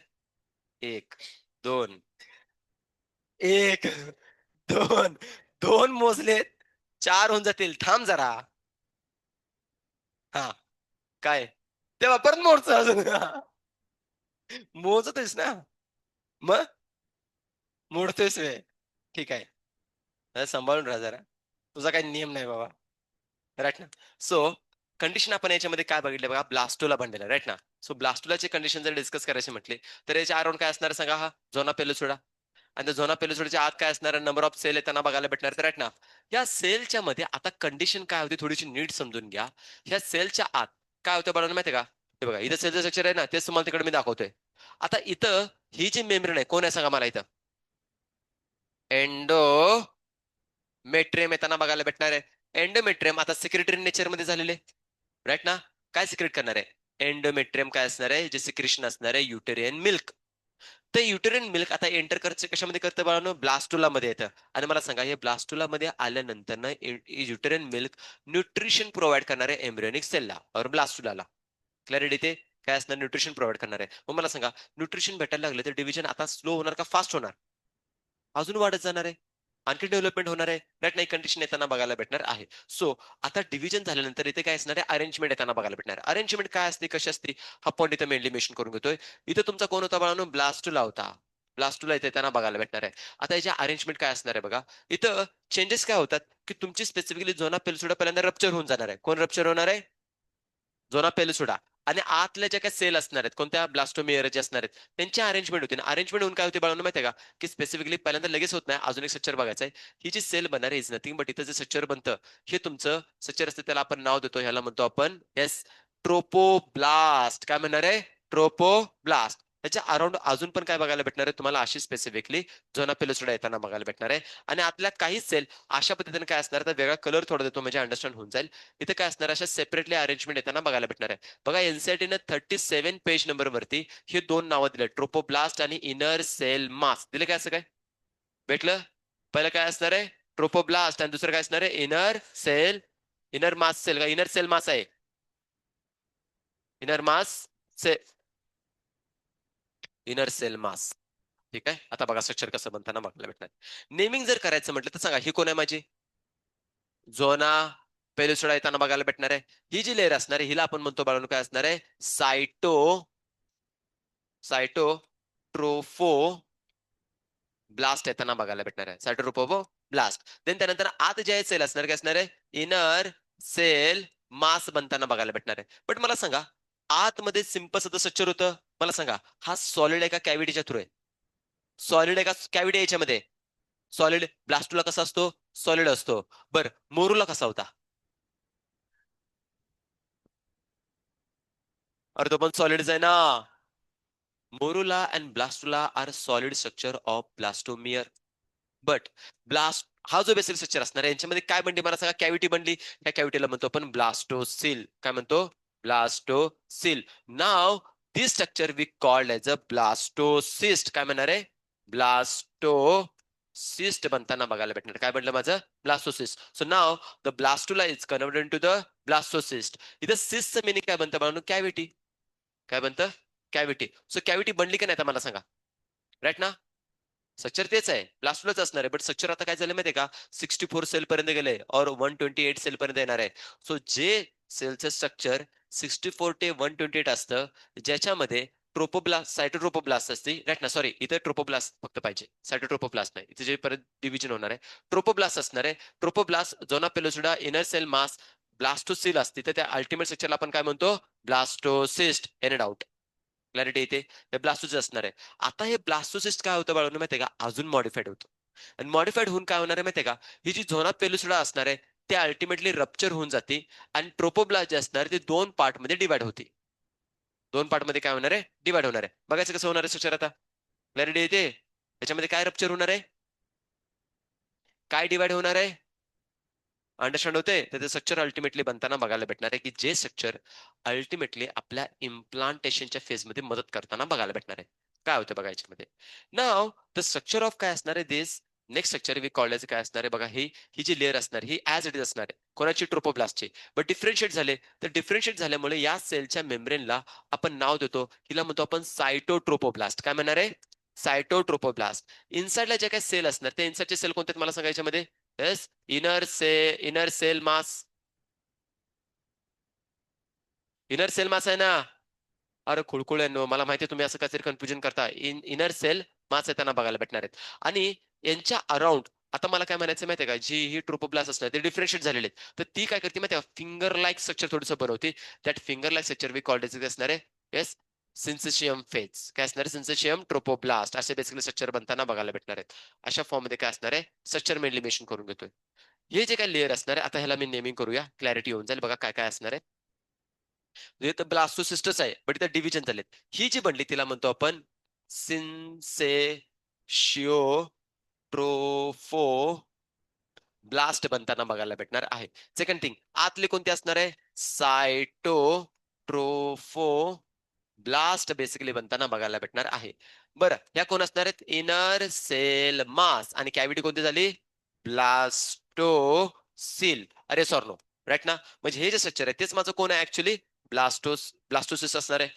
Speaker 1: एक, दोन, एक, दोन, दोन मोजलेत, चार होऊन जातील. थांब जरा. हा, काय तेव्हा परत मोजचं अजून. मोजतोयस ना, मग मोडतोयस वे. ठीक आहे, जरा सांभाळून राहा जरा. तुझा काही नियम नाही बाबा. राईट ना. सो कंडिशन आपण याच्यामध्ये काय बघितलं बघा, ब्लास्टोला बनलेला. राईट ना. सो ब्लास्टोलाची कंडिशन जर डिस्कस करायची म्हटली तर याच्या अराउंड काय असणार सांगा, हा झोना पेलुसोडा. आणि त्या झोना पेलुसोडाच्या आत काय असणार, नंबर ऑफ सेल येताना बघायला भेटणार. राईट ना, या सेलच्या मध्ये आता कंडिशन काय होती थोडीशी नीट समजून घ्या. ह्या सेलच्या आत काय होतं बघा माहितीये का. हे बघा इथं सेलचं स्ट्रक्चर आहे ना, तेच तुम्हाला तिकडे मी दाखवतोय. आता इथं ही जी मेम्ब्रेन आहे, कोण आहे सांगा मला इथं. एंडो मेट्रियम येताना बघायला भेटणार आहे. एंडोमेट्रियम आता सिक्रेटरी नेचर मध्ये झालेले. राईट ना, काय सिक्रेट करणार आहे एंडोमेट्रियम, काय असणार आहे जे सिक्रेशन असणार आहे युटेरियन मिल्क. तर युटेरियन मिल्क आता एंटर करायचं कशामध्ये करतं बाळांनो, ब्लास्टुला मध्ये येतं. आणि मला सांगा हे ब्लास्टुला मध्ये आल्यानंतर ना युटेरियन मिल्क न्यूट्रिशन प्रोव्हाइड करणार आहे एम्ब्रियोनिक सेलला और ब्लास्टुलाला. क्लॅरिटी ते काय असणार, न्यूट्रिशन प्रोव्हाइड करणार आहे. मग मला सांगा न्यूट्रिशन भेटायला लागलं तर डिव्हिजन आता स्लो होणार का फास्ट होणार, अजून वाढत जाणार आहे, आणखी डेव्हलपमेंट होणार आहे. राईट नाही, कंडिशन येताना बघायला भेटणार आहे. सो आता डिव्हिजन झाल्यानंतर इथे काय असणार आहे, अरेंजमेंट येताना बघायला भेटणार. अरेंजमेंट काय असते, कशी असते, हा पॉईंट इथे मेनली मेन्शन करून घेतोय. इथे तुमचा कोण होता बाळांनो, ब्लास्टुला होता. ब्लास्टुला इथे त्यांना बघायला भेटणार आहे. आता याच्या अरेंजमेंट काय असणार आहे बघा. इथं चेंजेस काय होतात की तुमची स्पेसिफिकली झोना पेलसुडा पहिल्यांदा रप्चर होऊन जाणार आहे. कोण रप्चर होणार आहे, झोना पेलसुडा. आणि आतल्या ज्या काही सेल असणार आहेत, कोणत्या ब्लास्टोमियर जे असणार आहेत, त्यांची अरेंजमेंट होते. अरेंजमेंट होऊन काय होते बाळांनो माहिती आहे का, की स्पेसिफिकली पहिल्यांदा लगेच होत नाही, अजून एक स्ट्रक्चर बघायचं आहे. ही जी सेल बनणार आहे इज नथिंग बट इथं जे स्ट्रक्चर बनतं हे तुमचं स्ट्रक्चर असतं, त्याला आपण नाव देतो, ह्याला म्हणतो आपण येस ट्रोपोब्लास्ट. काय म्हणणार आहे, ट्रोपोब्लास्ट. त्याच्या अराउंड अजून पण काय बघायला भेटणार आहे तुम्हाला, अशी स्पेसिफिकली झोना पेलसुडा येताना बघायला भेटणार आहे. आणि आतल्या काही सेल अशा पद्धतीने काय असणार, तर वेगळा कलर थोडा देतो म्हणजे अंडरस्टँड होऊन जाईल. इथे काय असणार, अशा सेपरेटली अरेंजमेंट येताना बघायला भेटणार आहे. बघा एनसीईआरटीने 37 पेज नंबर वरती हे दोन नावं दिले, ट्रोपोब्लास्ट आणि इनर सेल मास दिले. काय असं काय भेटलं, पहिलं काय असणार आहे ट्रोपोब्लास्ट आणि दुसरं काय असणार आहे inner cell, inner mass cell. का इनर सेल मास आहे, इनर मास से इनर सेल मास. ठीक आहे. आता बघा स्ट्रक्चर कसं बनताना बघायला भेटणार. नेमिंग जर करायचं म्हटलं तर सांगा ही कोण आहे माझी, झोना पेलुसोडा येताना बघायला भेटणार आहे. ही जी लेअर असणार आहे हिला आपण म्हणतो बाळांनो काय असणार आहे, सायटो सायटो ट्रोफो ब्लास्ट येताना बघायला भेटणार आहे. सायटोट्रोफो ब्लास्ट. देन त्यानंतर आत जे सेल असणार काय असणार आहे, इनर सेल मास बनताना बघायला भेटणार आहे. बट मला सांगा आतमध्ये सिंपल साधं स्ट्रक्चर होतं, मला सांगा हा सॉलिड आहे का कॅव्हिटीच्या थ्रू आहे, सॉलिड आहे का कॅव्हिटी याच्यामध्ये, सॉलिड. ब्लास्टूला कसा असतो, सॉलिड असतो. बर मोरूला कसा होता, अरे तो पण सॉलिडच आहे ना. Morula and blastula are solid structure of blastomere. But blast हा जो बेसिक स्ट्रक्चर असणार आहे यांच्यामध्ये काय बनली मला सांगा, कॅव्हिटी बनली. त्या कॅव्हिटीला म्हणतो आपण ब्लास्टोसिल. काय म्हणतो? ब्लास्टोसिल. नाव this structure we called as a blastocyst. काय म्हणणार आहे? ब्लास्टोसिस्ट बनताना बघायला भेटणार. काय बनलं माझं? ब्लास्टोसिस्ट. सो नाव the blastula is converted to the blastocyst. इथं सिस्टचं मिनिंग काय बनतं म्हणून? कॅव्हिटी. काय बनतं? कॅव्हिटी. सो कॅव्हिटी बनली की नाही आता मला सांगा, राईट ना? स्ट्रक्चर तेच आहे, ब्लास्टुलाच असणार आहे, बट स्ट्रक्चर आता काय झालं माहितीये का, 64 सेल पर्यंत गेले और 128 सेल पर्यंत येणार आहे. सो जे सेलचं स्ट्रक्चर 64 ते 128 असतं, ज्याच्यामध्ये ट्रोपोब्लास्ट सायटोट्रोपोब्लास्ट असते, राईट ना? सॉरी, इथे ट्रोपोब्लास्ट फक्त पाहिजे, सायटोट्रोपोब्लास्ट नाही. इथे जे परत डिव्हिजन होणार आहे, ट्रोपोब्लास्ट असणार आहे. Trophoblast, zona pellucida, inner cell mass, blastocoel असते, तर त्या अल्टिमेट स्ट्रक्चरला आपण काय म्हणतो? ब्लास्टोसिस्ट. N doubt? क्लॅरिटी येते? हे ब्लास्टोसिस्ट असणार आहे. आता हे ब्लास्टोसिस्ट काय होतं बाळांनो माहितीये का, अजून मॉडिफाईड होतं. आणि मॉडिफाईड होऊन काय होणार आहे माहितीये का, ही जी झोना पेलुसिडा असणार आहे ते अल्टिमेटली रप्चर होऊन जाते आणि ट्रोपोब्लास्ट जे असणार ते 2 पार्ट मध्ये डिवाइड होते. 2 पार्ट मध्ये काय होणार आहे? डिवाइड होणार आहे. बघायचं कसं होणार आहे स्ट्रक्चर आता? क्लॅरिटी येते? त्याच्यामध्ये काय रप्चर होणार आहे? काय डिवाइड होणार आहे? अंडरस्टँड होते? तर ते स्ट्रक्चर अल्टिमेटली बनताना बघायला भेटणार आहे, की जे स्ट्रक्चर अल्टिमेटली आपल्या इम्प्लांटेशनच्या फेजमध्ये मदत करताना बघायला भेटणार आहे. काय होतं बघा याच्यामध्ये. नाव द स्ट्रक्चर ऑफ काय असणार आहे दिस नेक्स्ट स्ट्रक्चर वी कॉलेज काय असणार आहे बघा, ही जी लेअर असणार ही ऍज इट इज असणार आहे कोणाची? ट्रोपोब्लास्टची. बट डिफरन्शिएट झाले, तर डिफरन्शिएट झाल्यामुळे या सेलच्या मेम्ब्रेनला आपण नाव देतो, हिला म्हणतो आपण सायटोट्रोपोब्लास्ट. काय म्हणणार आहे? सायटोट्रोपोब्लास्ट. इनसाइडला जे काही सेल असणार ते इनसाइडचे सेल कोणते मला सांगा याच्यामध्ये? येस, इनर सेल मास. इनर सेल मास आहे ना? अरे खुळखुळ्यांनो, मला माहिती आहे तुम्ही असं काहीतरी कन्फ्युजन करता. इनर सेल मास आहे त्यांना बघायला भेटणार आहेत. आणि यांच्या अराउंड आता मला काय म्हणायचं माहितीये का, जी ही ट्रोपोब्लास्ट असणार ते डिफरन्शिएट झालेले आहेत, तर ती काय करते माहिती फिंगर लाईक स्ट्रक्चर थोडंसं बनवते. That finger like structure we called असणार आहे येस सिन्सिशियम फेज. काय असणार आहे? सिन्सिशियम ट्रोपोब्लास्ट असे बेसिकली स्ट्रक्चर बनताना बघायला भेटणार आहेत. अशा फॉर्म मध्ये काय असणार आहे? स्ट्रक्चर मेनली मेन्शन करून घेतोय. हे जे काही लेअर असणार आहे आता ह्याला मी नेमिंग करूया, क्लॅरिटी होऊन जाईल. बघा काय काय असणार आहे. हे तर ब्लास्टोसिस्टच आहे, बट इथं डिव्हिजन झालेत. ही जी बनली तिला म्हणतो आपण सिन्सेशियो ट्रोफो ब्लास्ट बनताना बघायला भेटणार आहे. सेकंड थिंग, आतले कोणते असणार आहे? सायटो ट्रोफो ब्लास्ट बेसिकली बनताना बघायला भेटणार आहे. बरं, ह्या कोण असणार आहेत? इनर सेल मास. आणि कॅव्हिटी कोणती झाली? ब्लास्टोसिल. अरे सॉरी नो, राईट ना? म्हणजे हे जे स्ट्रक्चर आहे तेच माझं कोण आहे ऍक्च्युली? ब्लास्टोसिस असणार आहे.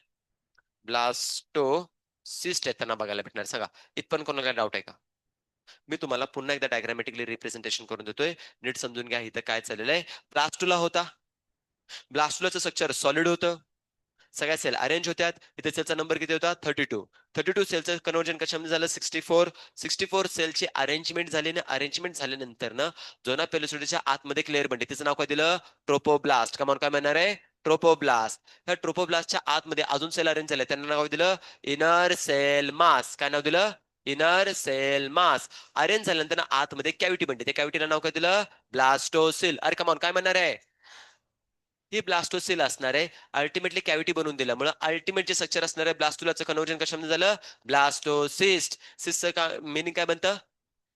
Speaker 1: ब्लास्टोसिस्ट येताना बघायला भेटणार. सांगा, इथपण कोणाला डाऊट आहे का? मी तुम्हाला पुन्हा एकदा डायग्रामॅटिकली रिप्रेझेंटेशन करून देतोय, नीट समजून घ्या इथं काय चाललेलं आहे. ब्लास्टुला होता, ब्लास्टुलाचं स्ट्रक्चर सॉलिड होतं, सगळ्या सेल अरेंज होत्यात. इथे सेलचा नंबर किती होता? 32. 32 सेलचं कन्वर्जन कशामध्ये झालं? 64. 64 सेलची अरेंजमेंट झाली ना, अरेंजमेंट झाल्यानंतर ना झोना पेलोसिडच्या आतमध्ये एक लेअर बनली, तिचं नाव काय दिलं? ट्रोपोब्लास्ट. कमान काय म्हणणार आहे? ट्रोपोब्लास्ट. ह्या ट्रोपोब्लास्टच्या आतमध्ये अजून सेल अरेंज झाले, त्यांना नाव दिलं इनर सेल मास. काय नाव दिलं? इनर सेल मास. अरेंज झाल्यानंतर आतमध्ये कॅव्हिटी बनते, त्या कॅव्हिटीला नाव काय दिलं? ब्लास्टोसिल. अरे कमान काय म्हणणार आहे? ही ब्लास्टोसिल असणार आहे. अल्टिमेटली कॅव्हिटी बनवून दिल्यामुळे अल्टिमेट जे स्ट्रक्चर असणार आहे ब्लास्टुलाचं कन्वर्जन कशामध्ये झालं? ब्लास्टोसिस्ट. सिस्टचं का मिनिंग काय बनतं?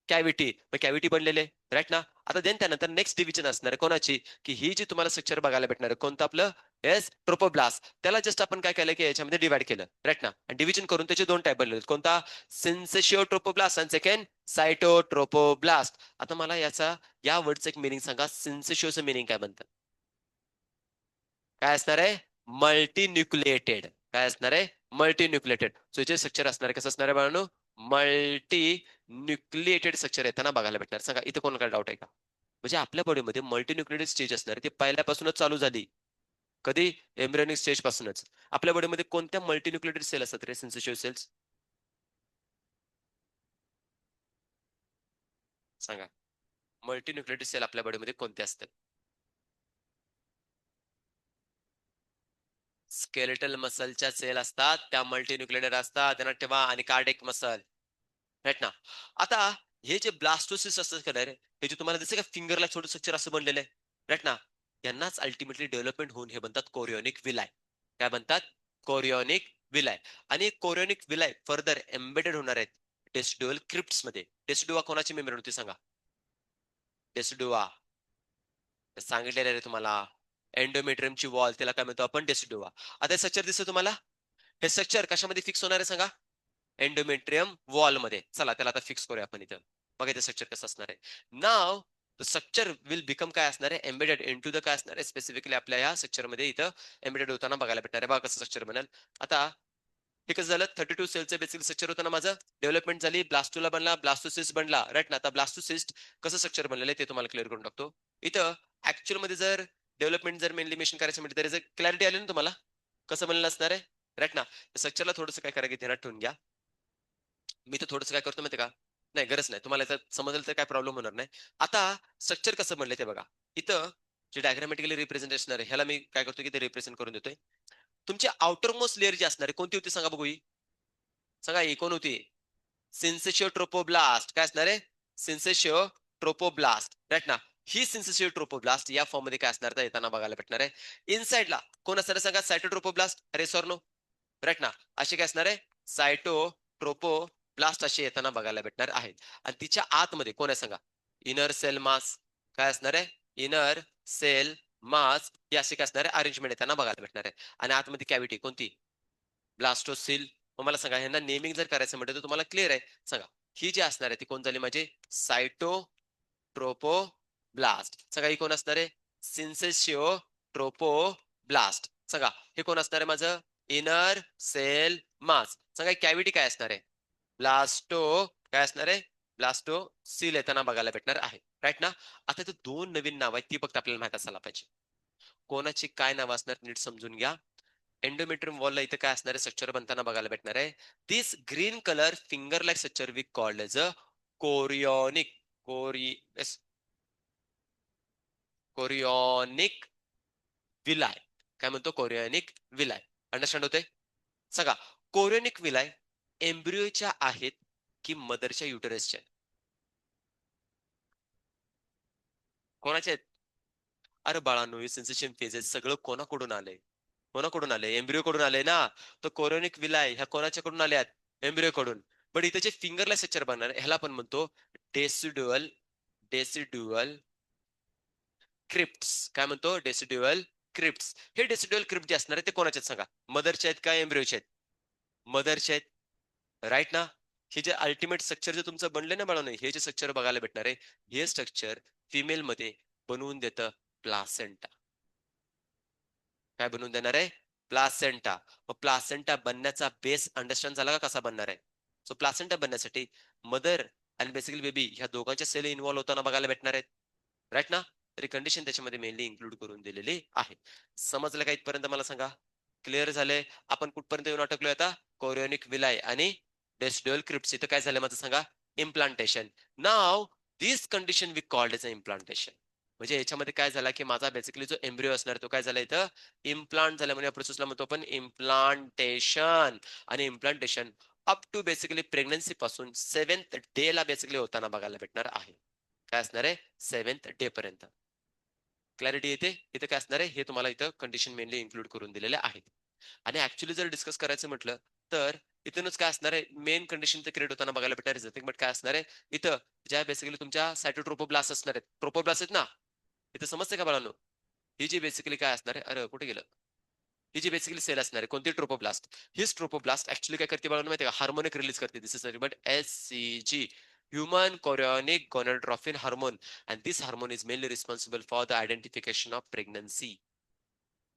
Speaker 1: कॅव्हिटी. मग कॅव्हिटी बनलेले, राईट ना? आता देन त्यानंतर नेक्स्ट डिव्हिजन असणार आहे कोणाची? की ही जी तुम्हाला स्ट्रक्चर बघायला भेटणार आहे कोणतं आपलं? Yes, trophoblast. त्याला जस्ट आपण काय केलं की याच्यामध्ये डिवाइड केलं, राईट ना? आणि डिव्हिजन करून त्याचे 2 टाईप बनलेले. कोणता? सिन्सेशियो ट्रोपोब्लास्ट आणि सेकंड सायटोट्रोपोब्लास्ट. आता मला याचा या वर्डचं एक मिनिंग सांगा, सिन्सेशियोचं मिनिंग काय बनतं? काय असणार आहे? मल्टीन्युक्लिएटेड. काय असणार आहे? मल्टीन्युक्लिएटेड. सो याचे स्ट्रक्चर असणार आहे कसं असणार आहे बाळांनो? मल्टी न्युक्लिएटेड स्ट्रक्चर येताना बघायला भेटणार. सांगा इथे कोणाला डाऊट आहे का? म्हणजे आपल्या बॉडीमध्ये मल्टीन्युक्लिएटेड स्टेज असणार आहे, ती पहिल्यापासूनच चालू झाली. कधी? एम्ब्रियोनिक स्टेज पासूनच. आपल्या बॉडीमध्ये कोणत्या मल्टीन्युक्लिएटेड सेल असतात रे? सेन्सिटिव्ह सेल्स सांगा. मल्टीन्युक्लिएटेड सेल आपल्या बॉडीमध्ये कोणते असतात? स्केलेटल मसलच्या सेल असतात, त्या मल्टीन्युक्लिएटेड असतात. त्यांना ठेवा. आणि कार्डिक मसल, राईट ना? आता हे जे ब्लास्टोसिस असतात का रे, हे जे तुम्हाला दिसतं का फिंगरला छोटं स्ट्रक्चर असं बनलेलं आहे, राईट ना? यांनाच अल्टिमेटली डेव्हलपमेंट होऊन हे बनतात कोरिओनिक विलाय. काय बनतात? कोरिओनिक विलाय. आणि कोरिओनिक विलाय फर्दर एम्बेडेड होणार आहेत डेसिड्युअल क्रिप्ट्स मध्ये. डेसिडुआ कोणाची मेम्ब्रेन होती सांगा? डेसिडुआ सांगितलेलं आहे तुम्हाला. एंडोमेट्रियमची वॉल त्याला काय म्हणतो आपण? डेसिडुआ. आता स्ट्रक्चर दिसतं तुम्हाला? हे स्ट्रक्चर कशामध्ये फिक्स होणार आहे सांगा? एंडोमेट्रियम वॉल मध्ये. चला त्याला आता फिक्स करूया आपण इथं. बघा ते स्ट्रक्चर कसं असणार आहे. नाव द स्ट्रक्चर विल बिकम काय असणार आहे? एम्बेडेड इनटू द काय असणार आहे? स्पेसिफिकली आपल्या या स्ट्रक्चर मध्ये इथं एम्बेडेड होताना बघायला भेटणार आहे. बघा कसं स्ट्रक्चर बनेल. आता हे कसं झालं? 32 सेलचं बेसिक स्ट्रक्चर होतं ना माझं. डेव्हलपमेंट झाली, ब्लास्टोला बनला, ब्लास्टोसिस्ट बनला, राईट ना. आता ब्लास्टोसिस्ट कसं स्ट्रक्चर बनलेलं आहे ते तुम्हाला क्लिअर करून टाकतो. इथं ऍक्च्युअल मध्ये जर डेव्हलपमेंट जर मेनली मेन्शन करायचं म्हटलं तर क्लॅरिटी आली ना तुम्हाला? कसं बनलेलं असणार आहे? राईट ना. स्ट्रक्चरला थोडंसं काय करायचं ध्यानात ठेवून घ्या. मी तर थोडंसं काय करतो माहिती का? नाही गरज नाही. तुम्हाला याचं समजलं तर काय प्रॉब्लेम होणार नाही. आता स्ट्रक्चर कसं बनलंय ते बघा. इथं जे डायग्रामॅटिकली रिप्रेझेंटेशन आहे, ह्याला मी काय करतो की ते रिप्रेझेंट करून देतोय. तुमची आउटर मोस्ट लेअर जी असणार आहे, कोणती होती सांगा बघू ही? सांगा ही कोण होती? सिन्सेशियो ट्रोपोब्लास्ट. काय असणार आहे? सिन्सेशियो ट्रोपोब्लास्ट. राईट ना. ही सिन्सेशियो ट्रोपोब्लास्ट या फॉर्म मध्ये काय असणार तर येताना बघायला भेटणार आहे. इनसाइडला कोण असणार आहे सांगा? सायटोट्रोपोब्लास्ट. अरे सॉर नो. राईट ना. अशी काय असणार आहे? सायटोट्रोपोब्लास्ट अशी येताना बघायला भेटणार आहेत. आणि तिच्या आतमध्ये कोण आहे सांगा? इनर सेल मास. काय असणार आहे? इनर सेल मास ही अशी काय असणार आहे? अरेंजमेंट येताना बघायला भेटणार आहे. आणि आतमध्ये कॅव्हिटी कोणती? ब्लास्टोसिल. मग मला सांगा ह्यांना नेमिंग जर करायचं म्हटलं तर तुम्हाला क्लिअर आहे. सांगा ही जी असणार आहे ती कोण झाली माझी? सायटोट्रोपोब्लास्ट. सांगा ही कोण असणार आहे? सिन्सेशियो ट्रोपोब्लास्ट. सांगा हे कोण असणार आहे माझं? इनर सेल मास. सांगा कॅव्हिटी काय असणार आहे? ब्लास्टो काय असणार आहे? ब्लास्टो सील येताना बघायला भेटणार आहे. राईट ना. आता इथं दोन नवीन नाव आहेत ती फक्त आपल्याला माहित असायला पाहिजे. कोणाची काय नाव असणार नीट समजून घ्या. एंडोमेट्रियम वॉलला इथं काय असणार आहे स्ट्रक्चर बनताना बघायला भेटणार आहे. This green colour finger like structure we called as a chorionic chori chorionic villi. काय म्हणतो? कोरियोनिक विलाय. अंडरस्टँड होते? सांगा कोरियोनिक विलाय एम्ब्रियोच्या आहेत की मदरच्या युटरसच्या आहेत? कोणाच्या आहेत? अरे बाळांनो, हे सेन्सेशन फेजेस सगळं कोणाकडून आलंय? कोणाकडून आलंय? एम्ब्रियो कडून आलंय ना. तर कोरोनिक विलाय ह्या कोणाच्याकडून आल्यात? एम्ब्रियो कडून. पण इथे जे फिंगरला स्ट्रक्चर बनणार ह्याला आपण म्हणतो डेसिड्युअल डेसिड्युअल क्रिप्ट्स. काय म्हणतो? डेसिड्युअल क्रिप्ट्स. हे डेसिड्युअल क्रिप्ट जे असणार आहे ते कोणाचे आहेत सांगा? मदरचे आहेत का एम्ब्रियोचे आहेत? मदरचे आहेत. राईट ना. हे जे अल्टिमेट स्ट्रक्चर जे तुमचं बनले ना बाळांनो, हे जे स्ट्रक्चर बघायला भेटणार आहे, हे स्ट्रक्चर फिमेल मध्ये बनवून देतं प्लासेंटा. काय बनवून देणार आहे? प्लासेंटा. मग प्लासेंटा बनण्याचा बेस अंडरस्टँड झाला का कसा बनणार आहे? सो प्लासेंटा बनण्यासाठी मदर आणि बेसिकली बेबी ह्या दोघांच्या सेल इन्व्हॉल्व होताना बघायला भेटणार आहेत. राईट ना. तरी कंडिशन त्याच्यामध्ये मेनली इन्क्लूड करून दिलेली आहे. समजलं का इथपर्यंत मला सांगा? क्लिअर झालंय? आपण कुठपर्यंत येऊन अटकलोय आता? कोरियोनिक विलाय आणि डेस्ड्युअल क्रिप्स. इथं काय झालं माझं सांगा? इम्प्लांटेशन. नाव this condition we called as a implantation. म्हणजे याच्यामध्ये काय झालं की माझा बेसिकली जो एम्ब्रिओ असणार तो काय झाला इथं? इम्प्लांट झाला. म्हणजे या प्रोसेसला म्हणतो आपण इम्प्लांटेशन. आणि implantation up to basically pregnancy पासून 7th डे ला बेसिकली होताना बघायला भेटणार आहे. काय असणार आहे? 7th डे पर्यंत. क्लॅरिटी येते? इथं काय असणार आहे हे तुम्हाला इथं कंडिशन मेनली इन्क्लूड करून दिलेले आहेत. आणि ऍक्च्युअली जर डिस्कस करायचं म्हटलं तर इथूनच काय असणार आहे मेन कंडिशन तर क्रिएट होताना बघायला भेटणार आहे. बट काय असणार आहे इथं ज्या बेसिकली तुमच्या सायटोट्रोपोब्लास्ट असणार आहेत, ट्रोपोब्लास्ट आहेत ना. इथं समजते का बाळांनो? ही जी बेसिकली काय असणार आहे? अरे कुठे गेलं? ही जी बेसिकली सेल असणार आहे कोणती? ट्रोपोब्लास्ट. हीच ट्रोपोब्लास्ट ऍक्च्युअली काय करते बाळांनो माहिती का? हार्मोनिक रिलीज करते. This is but HCG, human chorionic gonadotrophin hormone. And this hormone is mainly responsible for the identification of pregnancy.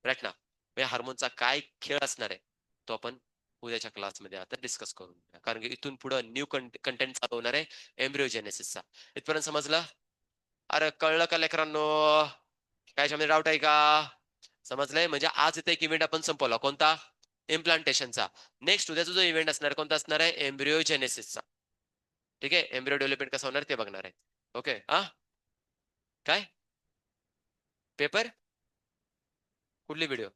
Speaker 1: Right ना. या हार्मोनचा काय खेळ असणार आहे तो आपण उद्याच्या क्लासमध्ये आता डिस्कस करू. कारण की इथून पुढे न्यू कंटेंट चालू होणार आहे एम्ब्रिओजेनेसिसचा. इथपर्यंत समजलं? अरे कळलं का लेकरांनो? काय याच्यामध्ये डाऊट आहे का? समजलंय? म्हणजे आज इथे एक इव्हेंट आपण संपवला कोणता? इम्प्लांटेशनचा. नेक्स्ट उद्याचा जो इव्हेंट असणार कोणता असणार आहे? एम्ब्रिओजेनेसिसचा. ठीक आहे. एम्ब्रिओ डेव्हलपमेंट कसं होणार ते बघणार आहे. ओके. हा काय पेपर? कुठली व्हिडिओ?